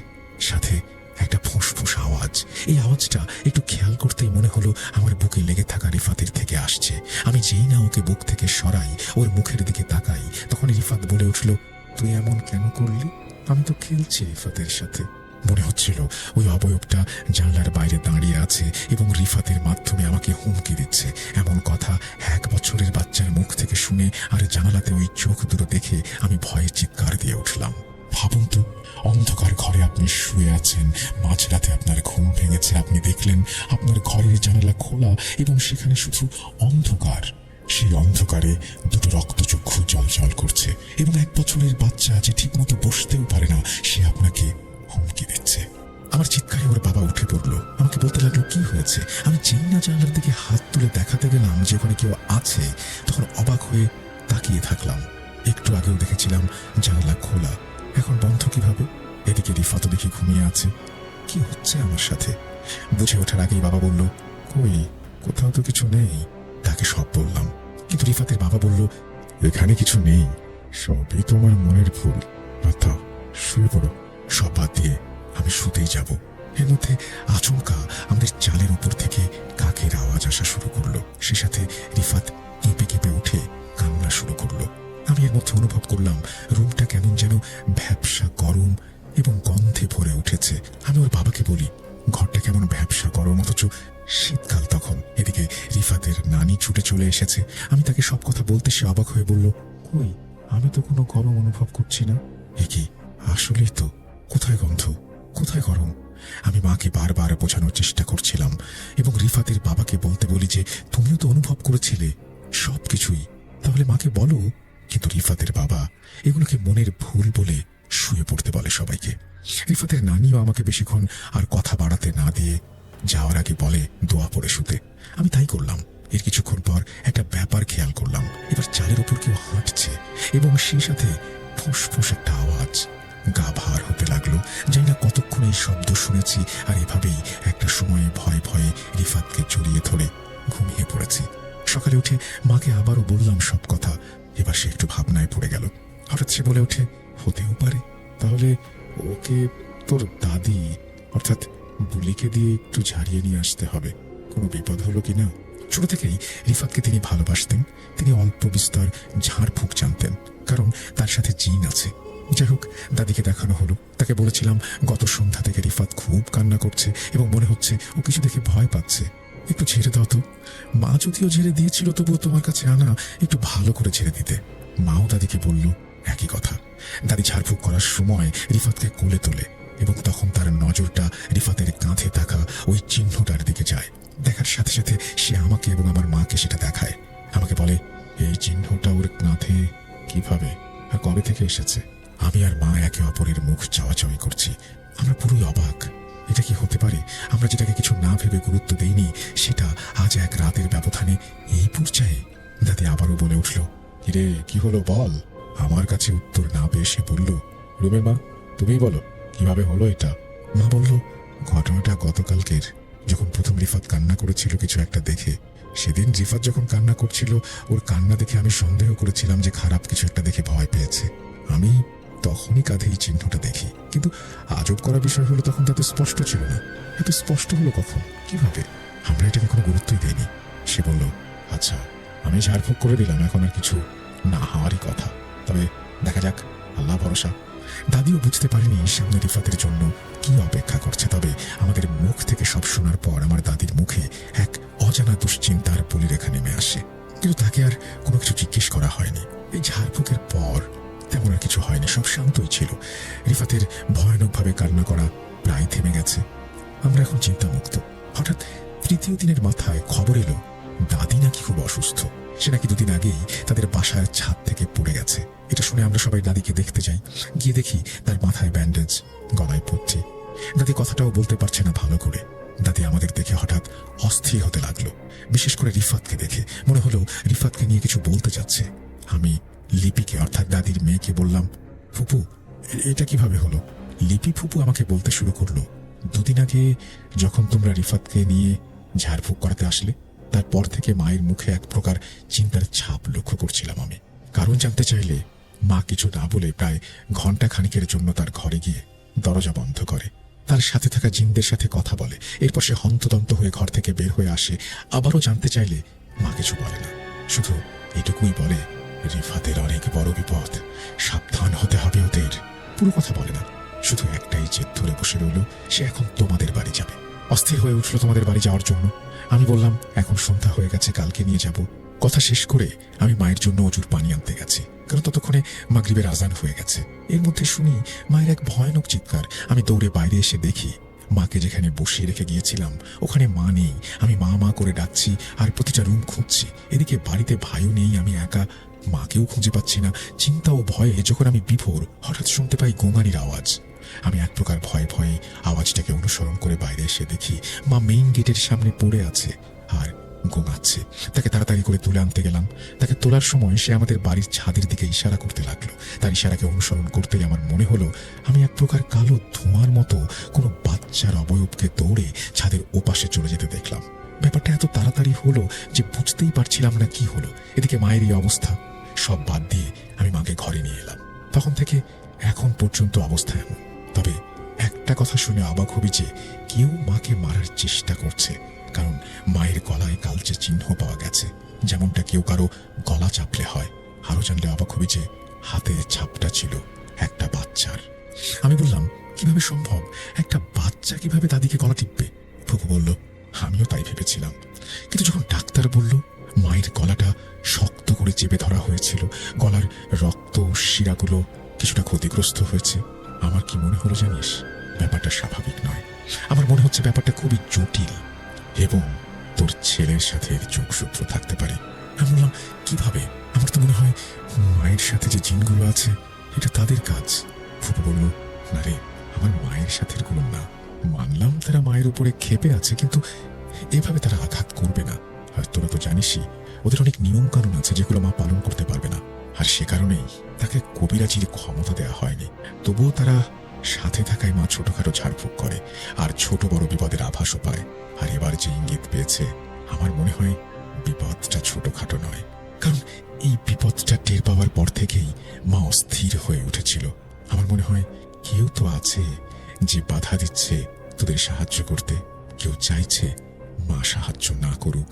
সাথে একটা ফোঁস আওয়াজ। এই আওয়াজটা একটু খেয়াল করতেই মনে হলো আমার বুকে লেগে থাকা রিফাতের থেকে আসছে। আমি যেই না ওকে বুক থেকে সরাই, ওর মুখের দিকে তাকাই, তখন রিফাত বলে উঠল, তুই এমন কেন করলি? আমি তো খেলছি রিফাতের সাথে। মনে হচ্ছিল ওই অবয়বটা জানলার বাইরে দাঁড়িয়ে আছে এবং রিফাতের মাধ্যমে আমাকে হুমকি দিচ্ছে। এমন কথা 1 বছরের বাচ্চার মুখ থেকে শুনে আর জানালাতে ওই চোখ 2টো দেখে আমি ভয়ে চিৎকার দিয়ে উঠলাম। ভাবুন তো, অন্ধকার ঘরে আপনি শুয়ে আছেন, মাঝরাতে আপনার ঘুম ভেঙেছে, আপনি দেখলেন আপনার ঘরের জানালা খোলা এবং সেখানে শুধু অন্ধকার। সেই অন্ধকারে 2টো রক্তচক্ষু জ্বলজ্বল করছে এবং 1 বছরের বাচ্চা যে ঠিকমতো বসতেও পারে না, সে আপনাকে হুমকি দিচ্ছে। আমার চিৎকারে ওর বাবা উঠে পড়লো। আমাকে বলতে লাগলো কি হয়েছে। আমি যেই না জানলার দিকে হাত তুলে দেখাতে গেলাম যে ওখানে কেউ আছে, তখন অবাক হয়ে তাকিয়ে থাকলাম। একটু আগেও দেখেছিলাম জানলা খোলা, এখন বন্ধ কিভাবে? এদিকে রিফাতও দেখি ঘুমিয়ে আছে। কি হচ্ছে আমার সাথে? বুঝে ওঠার আগেই বাবা বলল, কই, কোথাও তো কিছু নেই। তাকে সব বললাম, কিন্তু রিফাতের বাবা বলল, এখানে কিছু নেই, সবই তোমার মনের ভুল। মাথা শুয়ে পড়ো। সব বাদ দিয়ে আমি শুতেই যাব। এর মধ্যে আচমকা আমাদের চালের উপর থেকে কাকের আওয়াজ আসা শুরু করলো। সে সাথে রিফাত কেঁপে কেঁপে উঠে কান্না শুরু করলো। আমি এর মধ্যে অনুভব করলাম রুমটা কেমন যেন ভ্যাপসা গরম এবং গন্ধে ভরে উঠেছে। আমি ওর বাবাকে বলি, ঘরটা কেমন ভ্যাপসা গরম, অথচ শীতকাল তখন। এদিকে রিফাতের নানি ছুটে চলে এসেছে। আমি তাকে সব কথা বলতে সে অবাক হয়ে বলল, কই, আমি তো কোনো গরম অনুভব করছি না। এ কি, আসলেই তো, কোথায় গন্ধ, কোথায় গরম? আমি মাকে বারবার বোঝানোর চেষ্টা করছিলাম এবং রিফাতের বাবাকে বলতে বলি যে তুমিও তো অনুভব করেছিলে সবকিছুই, তাহলে মাকে বলো। কিন্তু রিফাতের বাবা এগুলোকে মনের ভুল বলে শুয়ে পড়তে বলে সবাইকে। রিফাতের নানিও আমাকে বেশিক্ষণ আর কথা বাড়াতে না দিয়ে যাওয়ার আগে বলে দোয়া পড়ে শুতে। আমি তাই করলাম। এর কিছুক্ষণ পর একটা ব্যাপার খেয়াল করলাম, এবার চালের উপর কেউ হাঁটছে এবং সেই সাথে ফুসফুস একটা আওয়াজ। গা ভার হতে লাগলো। জানি না কতক্ষণ এই শব্দ শুনেছি, আর এভাবেই একটা সময়ে ভয়ে ভয়ে রিফাতকে জড়িয়ে ধরে ঘুমিয়ে পড়েছি। সকালে উঠে মাকে আবারও বললাম সব কথা। এবার সে একটু ভাবনায় পড়ে গেল। হঠাৎ সে বলে ওঠে, হতেও পারে তাহলে ওকে তোর দাদি অর্থাৎ বুলিকে দিয়ে একটু ঝাড়িয়ে নিয়ে আসতে হবে। কোনো বিপদ হলো কিনা? ছোট থেকেই রিফাতকে তিনি ভালোবাসতেন। তিনি অল্প বিস্তর ঝাড়ফুঁক জানতেন, কারণ তার সাথে জিন আছে। যাই হোক, দাদিকে দেখানো হলো। তাকে বলেছিলাম গত সন্ধ্যা থেকে রিফাত খুব কান্না করছে এবং মনে হচ্ছে ও কিছু দেখে ভয় পাচ্ছে। একটু ঝেড়ে দাও তো। মা যদিও ঝেড়ে দিয়েছিল, তবুও তোমার কাছে আনা একটু ভালো করে ঝেড়ে দিতে। মাও দাদিকে বলল একই কথা। দাদি ঝাড়ফুঁক করার সময় রিফাতকে কোলে তোলে এবং তখন তার নজরটা রিফাতের কাঁধে থাকা ওই চিহ্নটার দিকে যায়। দেখার সাথে সাথে সে আমাকে এবং আমার মাকে সেটা দেখায়। আমাকে বলে, এই চিহ্নটা ওর কাঁধে কিভাবে আর কবে থেকে এসেছে? আমি আর মা একে অপরের মুখ চাওয়াচাওয়ি করছি। আমরা পুরোই অবাক। এটা কি হতে পারে? আমরা যেটাকে কিছু না ভেবে গুরুত্ব দেইনি, সেটা আজ এক রাতের ব্যবধানে এই পর্যায়ে। দাদি আবারও বলে উঠল, কিরে কি হলো বল। আমার কাছে উত্তর না পেয়ে সে বলল, রুমের মা, তুমি বলো কিভাবে হলো এটা। মা বলল, ঘটনাটা গতকালকের, যখন প্রথম রিফাত কান্না করেছিল কিছু একটা দেখে। সেদিন রিফাত যখন কান্না করছিল, ওর কান্না দেখে আমি সন্দেহ করেছিলাম যে খারাপ কিছু একটা দেখে ভয় পেয়েছে। আমি তখনই কাঁধে এই চিহ্নটা দেখি, কিন্তু আজব করা বিষয় হলো তখন তাতে স্পষ্ট ছিল না। এত স্পষ্ট হলো কখন, কিভাবে? আমরা এটাকে কোনো গুরুত্বই দেইনি। সে বলল, আচ্ছা আমি ঝাড়ফুঁক করে দিলাম, এখন আর কিছু না হওয়ারই কথা, তবে দেখা যাক, আল্লাহ ভরসা। দাদিও বুঝতে পারেনি সামনে রিফাতের জন্য কি অপেক্ষা করছে। তবে আমাদের মুখ থেকে সব শোনার পর আমার দাদির মুখে এক অজানা দুশ্চিন্তার বলিরেখা নেমে আসে, কিন্তু তাকে আর কোনো কিছু জিজ্ঞেস করা হয়নি। এই ঝাড়ফুঁকের পর তেমন আর কিছু হয়নি, সব শান্তই ছিল। রিফাতের ভয়ানকভাবে কান্না করা প্রায় থেমে গেছে। আমরা এখন চিন্তামুক্ত। হঠাৎ তৃতীয় দিনের মাথায় খবর এলো দাদি নাকি খুব অসুস্থ। সে নাকি দুদিন আগেই তাদের বাসার ছাদ থেকে পড়ে গেছে। এটা শুনে আমরা সবাই দাদিকে দেখতে যাই। গিয়ে দেখি তার মাথায় ব্যান্ডেজ, গলায় পড়ছে। দাদি কথাটাও বলতে পারছে না ভালো করে। দাদি আমাদের দেখে হঠাৎ অস্থির হতে লাগলো, বিশেষ করে রিফাতকে দেখে। মনে হলো রিফাতকে নিয়ে কিছু বলতে যাচ্ছে। আমি লিপিকে, অর্থাৎ দাদির মেয়েকে বললাম, ফুপু এটা কিভাবে হলো? লিপি ফুপু আমাকে বলতে শুরু করলো, দুদিন আগে যখন তোমরা রিফাতকে নিয়ে ঝাড়ফুঁক করাতে আসলে, তারপর থেকে মায়ের মুখে এক প্রকার চিন্তার ছাপ লক্ষ্য করছিলাম আমি। কারণ জানতে চাইলে মা কিছু না বলে প্রায় ঘন্টা খানিকের জন্য তার ঘরে গিয়ে দরজা বন্ধ করে, তার সাথে থাকা জিনদের সাথে কথা বলে। এরপর সে হন্তদন্ত হয়ে ঘর থেকে বের হয়ে আসে। আবারও জানতে চাইলে মা কিছু বলে না, শুধু এটুকুই বলে, রিফাতের অনেক বড় বিপদ, সাবধান হতে হবে ওদের। পুরো কথা বলে না, শুধু একটাই জেদ ধরে বসে রইল, সে এখন তোমাদের বাড়ি যাবে। অস্থির হয়ে উঠল তোমাদের বাড়ি যাওয়ার জন্য। আমি বললাম, এখন সন্ধ্যা হয়ে গেছে, কালকে নিয়ে যাব। কথা শেষ করে আমি মায়ের জন্য অজুর পানি আনতে গেছি, কারণ ততক্ষণে মাগরিবের আজান হয়ে গেছে। এর মধ্যে শুনি মায়ের এক ভয়ানক চিৎকার। আমি দৌড়ে বাইরে এসে দেখি মাকে যেখানে বসিয়ে রেখে গিয়েছিলাম ওখানে মা নেই। আমি মা মা করে ডাকছি আর প্রতিটা রুম খুঁজছি। এদিকে বাড়িতে ভাইও নেই, আমি একা, মাকেও খুঁজে পাচ্ছি না। চিন্তা ও ভয়ে যখন আমি বিভোর, হঠাৎ শুনতে পাই গোঙানির আওয়াজ। আমি এক প্রকার ভয়ে ভয়ে আওয়াজটাকে অনুসরণ করে বাইরে এসে দেখি মা মেইন গেটের সামনে পড়ে আছে আর গোঙাচ্ছে। তাকে তাড়াতাড়ি করে তুলে আনতে গেলাম। তাকে তোলার সময় সে আমাদের বাড়ির ছাদের দিকে ইশারা করতে লাগলো। তার ইশারাকে অনুসরণ করতেই আমার মনে হলো আমি এক প্রকার কালো ধোঁয়ার মতো কোনো বাচ্চার অবয়বকে দৌড়ে ছাদের ওপাশে চলে যেতে দেখলাম। ব্যাপারটা এত তাড়াতাড়ি হলো যে বুঝতেই পারছিলাম না কি হলো। এদিকে মায়ের এই অবস্থা, সব বাদ দিয়ে আমি মাকে ঘরে নিয়ে এলাম। তখন থেকে এখন পর্যন্ত অবস্থা এমন। তবে একটা কথা শুনে অবাক হবি যে কেউ মাকে মারার চেষ্টা করছে, কারণ মায়ের গলায় কালচে চিহ্ন পাওয়া গেছে, যেমনটা কেউ কারো গলা চাপলে হয়। আরো জানলে অবাক হবি যে হাতের ছাপটা ছিল একটা বাচ্চার। আমি বললাম, কিভাবে সম্ভব? একটা বাচ্চা কিভাবে দাদিকে গলা টিপবে? ফুপু বলল, আমিও তাই ভেবেছিলাম, কিন্তু যখন ডাক্তার বলল মায়ের গলাটা শক্ত করে চেপে ধরা হয়েছিল, গলার রক্ত শিরাগুলো কিছুটা ক্ষতিগ্রস্ত হয়েছে, আমার কি মনে হলো জানিস? ব্যাপারটা স্বাভাবিক নয়। আমার মনে হচ্ছে ব্যাপারটা খুবই জটিল এবং তোর ছেলের সাথে এর যোগসূত্র থাকতে পারে। আমি বললাম, কিভাবে? আমার তো মনে হয় মায়ের সাথে যে জিনগুলো আছে এটা তাদের কাজ। ফুপু বলল, না রে, আমার মায়ের সাথে এগুলো না। মানলাম তারা মায়ের উপরে ক্ষেপে আছে, কিন্তু এভাবে তারা আঘাত করবে না। আর তোরা তো জানিসই ওদের অনেক নিয়ম কানুন আছে যেগুলো মা পালন করতে পারবে না, আর সে কারণেই তাকে কবিরাজির ক্ষমতা দেওয়া হয়নি। তবুও তারা সাথে থাকায় মা ছোটখাটো ঝাড়ফুঁক করে আর ছোট বড় বিপদের আভাসও পায়। আর এবার যে ইঙ্গিত পেয়েছে, আমার মনে হয় বিপদটা ছোটখাটো নয়, কারণ এই বিপদটা টের পাওয়ার পর থেকেই মা অস্থির হয়ে উঠেছিল। আমার মনে হয় কেউ তো আছে যে বাধা দিচ্ছে তোদের সাহায্য করতে, কেউ চাইছে মা সাহায্য না করুক,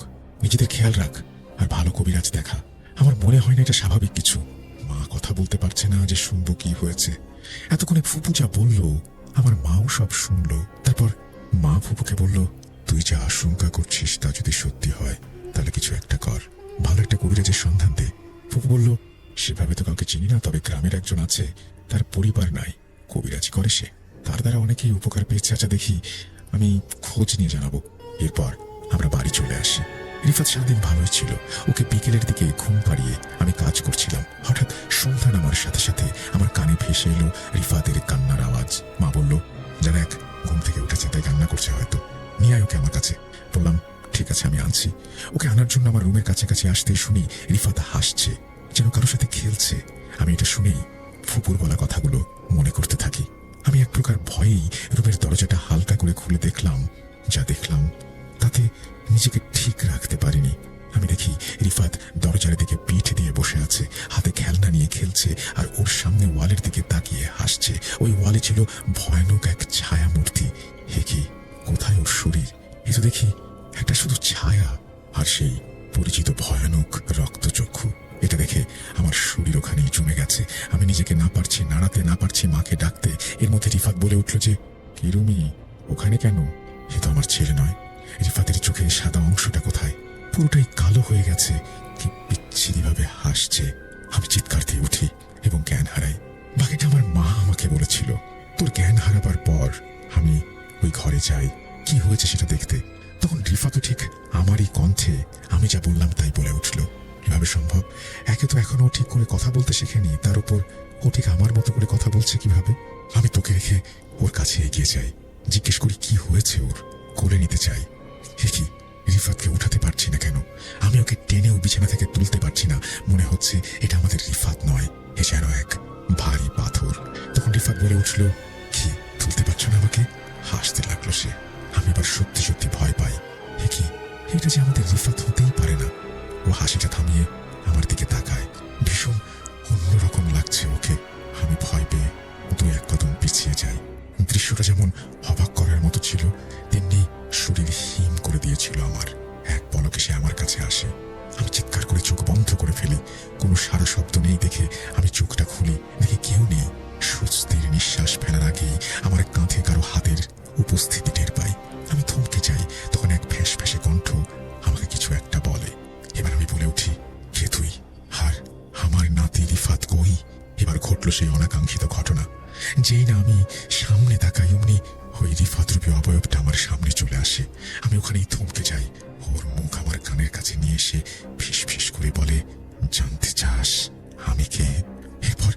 নিজেদের খেয়াল রাখ, আর ভালো কবিরাজ দেখা। আমার মনে হয় না এটা স্বাভাবিক কিছু। মা কথা বলতে পারছে না যে শুনবো কি হয়েছে। এতক্ষণে ফুপু যা বলল, আমার মাও সব শুনলো। তারপর মা ফুপুকে বলল, তুই যা আশঙ্কা করছিস তা যদি সত্যি হয় তাহলে কিছু একটা কর, ভালো একটা কবিরাজের সন্ধান দে। ফুপু বলল, সেভাবে তো কাউকে চিনি না, তবে গ্রামের একজন আছে, তার পরিবার নাই, কবিরাজি করে সে, তার দ্বারা অনেকেই উপকার পেয়েছে। আচ্ছা দেখি, আমি খোঁজ নিয়ে জানাবো। এরপর আমরা বাড়ি চলে আসি। রিফাত সারাদিন ভালোই ছিল। ওকে বিকেলের দিকে ঘুম পাড়িয়ে আমি কাজ করছিলাম। হঠাৎ সন্ধ্যা নামার সাথে সাথে আমার কানে ভেসে এলো রিফাতের কান্নার আওয়াজ। মা বলল, যা দেখ, ঘুম থেকে উঠেছে, তাই কান্না করছে হয়তো, নিয়ে আয় ওকে আমার কাছে। বললাম, ঠিক আছে, আমি আনছি। ওকে আনার জন্য আমার রুমের কাছাকাছি আসতেই শুনি রিফাত হাসছে, যেন কারোর সাথে খেলছে। আমি এটা শুনেই ফুপুর বলা কথাগুলো মনে করতে থাকি। আমি এক প্রকার ভয়েই রুমের দরজাটা হালকা করে খুলে দেখলাম। যা দেখলাম তাতে নিজেকে ঠিক রাখতে পারিনি। আমি দেখি রিফাত দরজার দিকে পিঠ দিয়ে বসে আছে, হাতে খেলনা নিয়ে খেলছে, আর ওর সামনে ওয়ালের দিকে তাকিয়ে হাসছে। ওই ওয়ালে ছিল ভয়ানক এক ছায়া মূর্তি। হে কি, কোথায় ওর শরীর? এ তো দেখি একটা শুধু ছায়া, আর সেই পরিচিত ভয়ানক রক্তচক্ষু। এটা দেখে আমার শরীর ওখানেই জমে গেছে। আমি নিজেকে না পারছি নাড়াতে, না পারছি মাকে ডাকতে। এর মধ্যে রিফাত বলে উঠল যে, কি রুমি, ওখানে কেন? এ তো আমার ছেলে নয়। রিফাতের চোখে সাদা অংশটা কোথায়? পুরোটাই কালো হয়ে গেছে। কি বিচ্ছিরি ভাবে হাসছে। আমি চিৎকার দিয়ে উঠি এবং জ্ঞান হারাই। বাকিটা আমার মা আমাকে বলেছিল। তোর জ্ঞান হারাবার পর আমি ওই ঘরে যাই কি হয়েছে সেটা দেখতে। তখন রিফাতও ঠিক আমারই কণ্ঠে আমি যা বললাম তাই বলে উঠল। কিভাবে সম্ভব? একে তো এখনো ঠিক করে কথা বলতে শেখেনি, তার উপর ও ঠিক আমার মতো করে কথা বলছে কিভাবে? আমি তোকে রেখে ওর কাছে এগিয়ে যাই, জিজ্ঞেস করি কি হয়েছে ওর, কোলে নিতে চাই। কি রিফাতকে উঠাতে পারছি না কেন? আমি ওকে টেনেও বিছানা থেকে তুলতে পারছি না। মনে হচ্ছে এটা আমাদের রিফাত নয়, এ যেন এক ভারী পাথর। তখন রিফাত বলে উঠল, কি তুলতে পারছো না আমাকে? হাসতে লাগলো সে। আমি এবার সত্যি সত্যি ভয় পাই। কি এটা যে আমাদের রিফাত হতেই পারে না। ও হাসিটা থামিয়ে আমার দিকে তাকায়। ভীষণ অন্যরকম লাগছে ওকে। আমি ভয় পেয়ে দু এক কদম পিছিয়ে যাই। দৃশ্যটা যেমন অবাক করার মতো ছিল, তেমনি শরীর হিম করে দিয়েছিল আমার। এক পলকে সে আমার কাছে আসে। আমি চিৎকার করে চোখ বন্ধ করে ফেলি। কোনো সারা শব্দ নেই দেখে আমি চোখটা খুলি, দেখি কেউ নেই। স্বস্তির নিঃশ্বাস ফেলার আগেই আমার কাঁধে কারো হাতের উপস্থিতি টের পাই। আমি থমকে যাই। তখন এক ফ্যাঁস ফ্যাঁসে কণ্ঠ আমাকে কিছু একটা বলে। এবার আমি বলে উঠি, কে তুই? আর আমার নাতি রিফাত কই? এবার ঘটল সেই অনাকাঙ্ক্ষিত ঘটনা। যেই না আমি সামনে তাকাই, অমনি ওই রিফাত রূপী অবয়বটা আমার সামনে চলে আসে। আমি ওখানেই থমকে যাই। ওর মুখ আমার কানের কাছে নিয়ে এসে ফিস ফিস করে বলে, জানতে চাস আমি কে? এরপর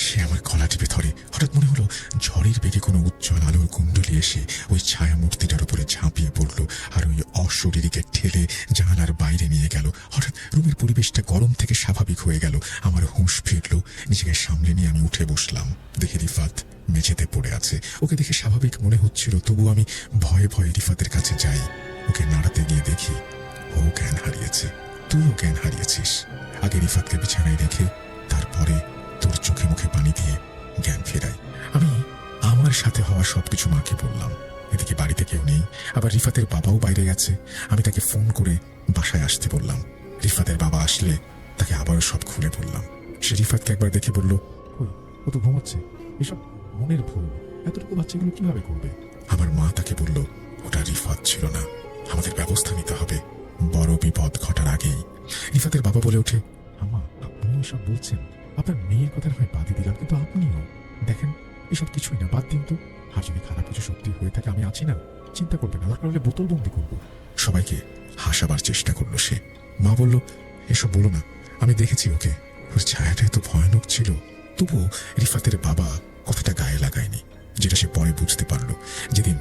সে আমার গলা টিপে ধরে। হঠাৎ মনে হলো ঝড়ের বেগে কোনো উজ্জ্বল আলোর কুণ্ডলী এসে ওই ছায়া মূর্তিটার উপরে ঝাঁপিয়ে পড়লো, আর ওই অশরীরীকে ঠেলে জানালার বাইরে নিয়ে গেল। হঠাৎ রুমের পরিবেশটা গরম থেকে স্বাভাবিক হয়ে গেল। আমার হুঁশ ফিরল। নিজেকে সামলে নিয়ে আমি উঠে বসলাম। দেখে রিফাত মেঝেতে পড়ে আছে। ওকে দেখে স্বাভাবিক মনে হচ্ছিল, তবু আমি ভয়ে ভয়ে রিফাতের কাছে যাই। ওকে নাড়াতে গিয়ে দেখি ও জ্ঞান হারিয়েছে। তুইও জ্ঞান হারিয়েছিস। আগে রিফাতকে বিছানায় রেখে তারপরে তোর চোখে মুখে পানি দিয়ে জ্ঞান ফেরাই। আমি আমার সাথে হওয়া সবকিছু মাকে বললাম। এদিকে বাড়িতে কেউ নেই, আবার রিফাতের বাবাও বাইরে গেছে। আমি তাকে ফোন করে বাসায় আসতে বললাম। রিফাতের বাবা আসলে তাকে আবারও সব খুলে বললাম। সে রিফাতকে একবার দেখে বলল, ও তো ঘুমাচ্ছে, এসব মনের ভুল, এতটুকু বাচ্চাগুলো কিভাবে করবে? আমার মা তাকে বলল, ওটা রিফাত ছিল না, আমাদের ব্যবস্থা নিতে হবে বড় বিপদ ঘটার আগেই। রিফাতের বাবা বলে ওঠে, আম্মা, আপনিও সব বলছেন, আপনার মেয়ের কথা হয় বাদই দিলাম, কিন্তু আপনিও দেখেন এসব কিছুই না, বাদ দিন তো। আর যদি খারাপ কিছু সত্যি হয়ে থাকে আমি আছি না, চিন্তা করবেন না, দরকার হলে বোতলবন্দি করবো। সবাইকে হাসাবার চেষ্টা করলো সে। মা বলল, এসব বলো না, আমি দেখেছি ওকে, ওর ছায়াটা এত ভয়ানক ছিল। তবুও রিফাতের বাবা কথাটা গায়ে লাগায়নি, যেটা সে পরে বুঝতে পারলো যেদিন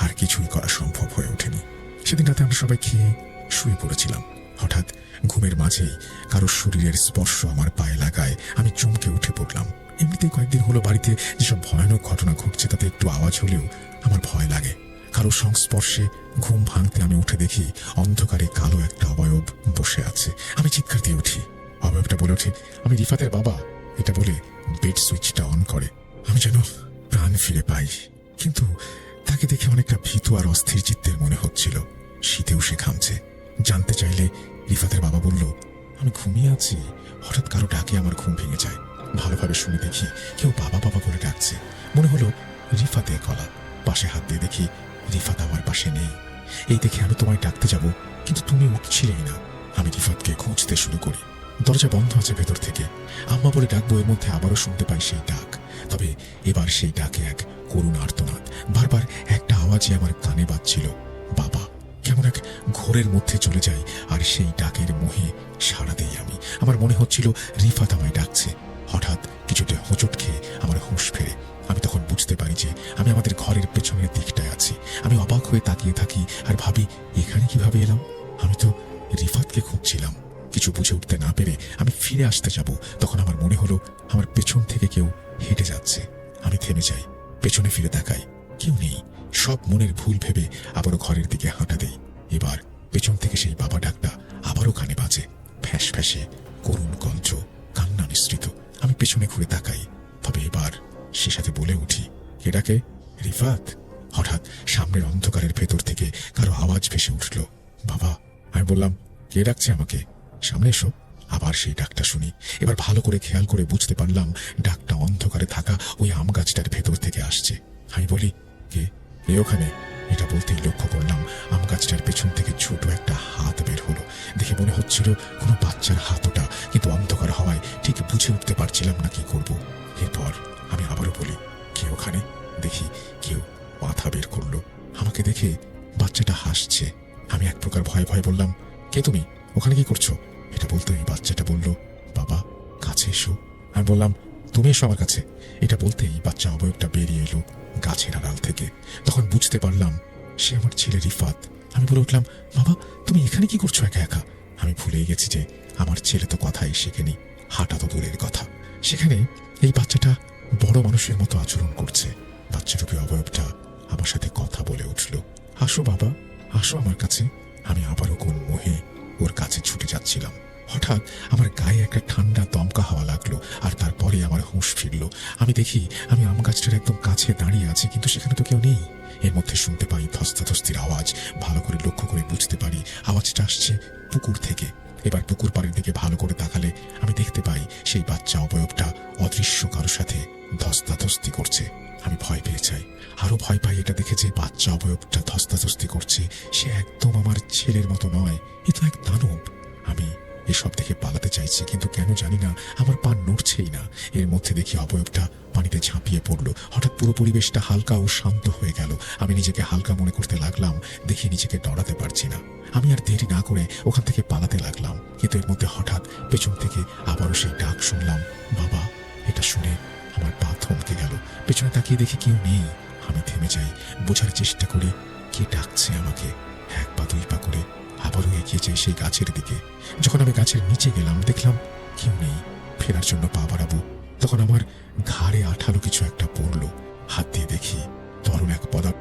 আর কিছুই করা সম্ভব হয়ে ওঠেনি। সেদিন রাতে আমরা সবাই খেয়ে শুয়ে পড়েছিলাম। হঠাৎ ঘুমের মাঝেই কারো শরীরের স্পর্শ আমার পায়ে লাগায়। আমি চমকে উঠে পড়লাম। এমনিতেই কয়েকদিন হলো বাড়িতে যেসব ভয়ানক ঘটনা ঘটছে তাতে একটু আওয়াজ হলেও আমার ভয় লাগে। কারো সংস্পর্শে ঘুম ভাঙতে আমি উঠে দেখি অন্ধকারে কালো একটা অবয়ব বসে আছে। আমি চিৎকার দিয়ে উঠি। অবয়বটা বলে ওঠে, আমি রিফাতের বাবা। এটা বলে বেড সুইচটা অন করে। আমি যেন প্রাণ ফিরে পাই, কিন্তু তাকে দেখে অনেকটা ভীতু আর অস্থির চিত্তের মনে হচ্ছিল। শীতেও সে ঘামছে। জানতে চাইলে রিফাতের বাবা বলল, আমি ঘুমিয়ে আছি, হঠাৎ কারো ডাকে আমার ঘুম ভেঙে যায়। ভালোভাবে শুনে দেখি কেউ বাবা বাবা করে ডাকছে। মনে হলো রিফাতের গলা। পাশে হাত দিয়ে দেখি রিফাত আমার পাশে নেই। এই দেখে আমি তোমায় ডাকতে যাব, কিন্তু তুমি উঠছিলেই না। আমি রিফাতকে খুঁজতে শুরু করি। দরজা বন্ধ আছে ভেতর থেকে। আম্মা বলে ডাকবো, এর মধ্যে আবারও শুনতে পাই সেই ডাক। তবে এবার সেই ডাকে এক করুণ আর্তনাদ। বারবার একটা আওয়াজই আমার কানে বাজছিল, বাবা। কেমন এক ঘোরের মধ্যে চলে যাই, আর সেই ডাকের মোহে সাড়া দেই আমি। আমার মনে হচ্ছিল রিফাত আমায় ডাকছে। হঠাৎ কিছুতে হোঁচট খেয়ে আমার হুঁশ ফেরে। আমি তখন বুঝতে পারি যে আমি আমাদের ঘরের পেছনের দিকটায় আছি। আমি অবাক হয়ে তাকিয়ে থাকি আর ভাবি, এখানে কিভাবে এলাম? আমি তো রিফাতকে খুঁজছিলাম। কিছু বুঝে উঠতে না পেরে আমি ফিরে আসতে যাব, তখন আমার মনে হলো আমার পেছন থেকে কেউ হেঁটে যাচ্ছে। আমি থেমে যাই, পেছনে ফিরে তাকাই, কেউ নেই। সব মনের ভুল ভেবে আবারও ঘরের দিকে হাঁটা দেই। এবার পেছন থেকে সেই বাবা ডাকটা আবারও কানে বাজে, ফ্যাঁস ফ্যাঁসে, করুণ কঞ্চ, কান্না মিশ্রিত। আমি পেছনে ঘুরে তাকাই, তবে এবার সে সাথে বলে উঠি, কে ডাকে? রিফাত। হঠাৎ সামনের অন্ধকারের ভেতর থেকে কারো আওয়াজ ভেসে উঠল, বাবা। আমি বললাম, কে ডাকছে আমাকে? সামনে এসো। আবার সেই ডাকটা শুনি। এবার ভালো করে খেয়াল করে বুঝতে পারলাম ডাকটা অন্ধকারে থাকা ওই আম গাছটার ভেতর থেকে আসছে। আমি বলি, কে কে ওখানে? এটা বলতেই লক্ষ্য করলাম আম গাছটার পেছন থেকে ছোট একটা হাত বের হলো। দেখে মনে হচ্ছিল কোনো বাচ্চার হাত ওটা, কিন্তু অন্ধকার হওয়ায় ঠিক বুঝে উঠতে পারছিলাম না কি করব। এরপর আমি আবারও বলি, কে ওখানে? দেখি কেউ মাথা বের করলো। আমাকে দেখে বাচ্চাটা হাসছে। আমি এক প্রকার ভয়ে ভয়ে বললাম, কে তুমি? ওখানে কি করছো? এটা বলতেই বাচ্চাটা বলল, বাবা, কাছে এসো। আমি বললাম, তুমি এসো আমার কাছে। এটা বলতেই বাচ্চা অবয়বটা বেরিয়ে এলো গাছের আড়াল থেকে। তখন বুঝতে পারলাম সে আমার ছেলে রিফাত। আমি বলে উঠলাম, বাবা, তুমি এখানে কি করছো একা একা? আমি ভুলেই গেছি যে আমার ছেলে তো কথাই শেখেনি, হাঁটা তো দূরের কথা। সেখানে এই বাচ্চাটা বড় মানুষের মতো আচরণ করছে। বাচ্চারূপী অবয়বটা আমার সাথে কথা বলে উঠল, আসো বাবা, আসো আমার কাছে। আমি আবারও কোন মোহে ওর কাছে ছুটে যাচ্ছিলাম। হঠাৎ আমার গায়ে একটা ঠান্ডা দমকা হাওয়া লাগলো, আর তারপরে আমার হুঁশ ফিরল। আমি দেখি আমি আম গাছটার একদম কাছে দাঁড়িয়ে আছি, কিন্তু সেখানে তো কেউ নেই। এর মধ্যে শুনতে পাই ধস্তাধস্তির আওয়াজ। ভালো করে লক্ষ্য করে বুঝতে পারি আওয়াজটা আসছে পুকুর থেকে। এবার পুকুর পাড়ের দিকে ভালো করে তাকালে আমি দেখতে পাই সেই বাচ্চা অবয়বটা অদৃশ্য কারোর সাথে ধস্তাধস্তি করছে। আমি ভয় পেয়ে যাই। আরো ভয় পাই এটা দেখে যে বাচ্চা অবয়বটা ধস্তাধস্তি করছে সে একদম আমার ছেলের মতো নয়, এ তো এক দানব। আমি এসব দেখে পালাতে চাইছি, কিন্তু কেন জানি না আমার পা নড়ছেই না। এর মধ্যে দেখি অবয়বটা পানিতে ঝাঁপিয়ে পড়লো। হঠাৎ পুরো পরিবেশটা হালকা ও শান্ত হয়ে গেল। আমি নিজেকে হালকা মনে করতে লাগলাম, দেখি নিজেকে ডরাতে পারছি না। আমি আর দেরি না করে ওখান থেকে পালাতে লাগলাম, কিন্তু এর মধ্যে হঠাৎ পেছন থেকে আবারও সেই ডাক শুনলাম, বাবা। এটা শুনে আমার পা থমকে গেল। পেছনে তাকিয়ে দেখি কেউ নেই। আমি থেমে যাই, বোঝার চেষ্টা করি কে ডাকছে আমাকে। এক পা দুই পা করে আবারও এগিয়ে যাই সেই গাছের দিকে। যখন আমি গাছের নিচে গেলাম দেখলাম কেউ নেই। ফেরার জন্য পা বাড়াবো, তখন আমার ঘাড়ে আঠালো কিছু একটা পড়লো। হাত দিয়ে দেখি তরল এক পদার্থ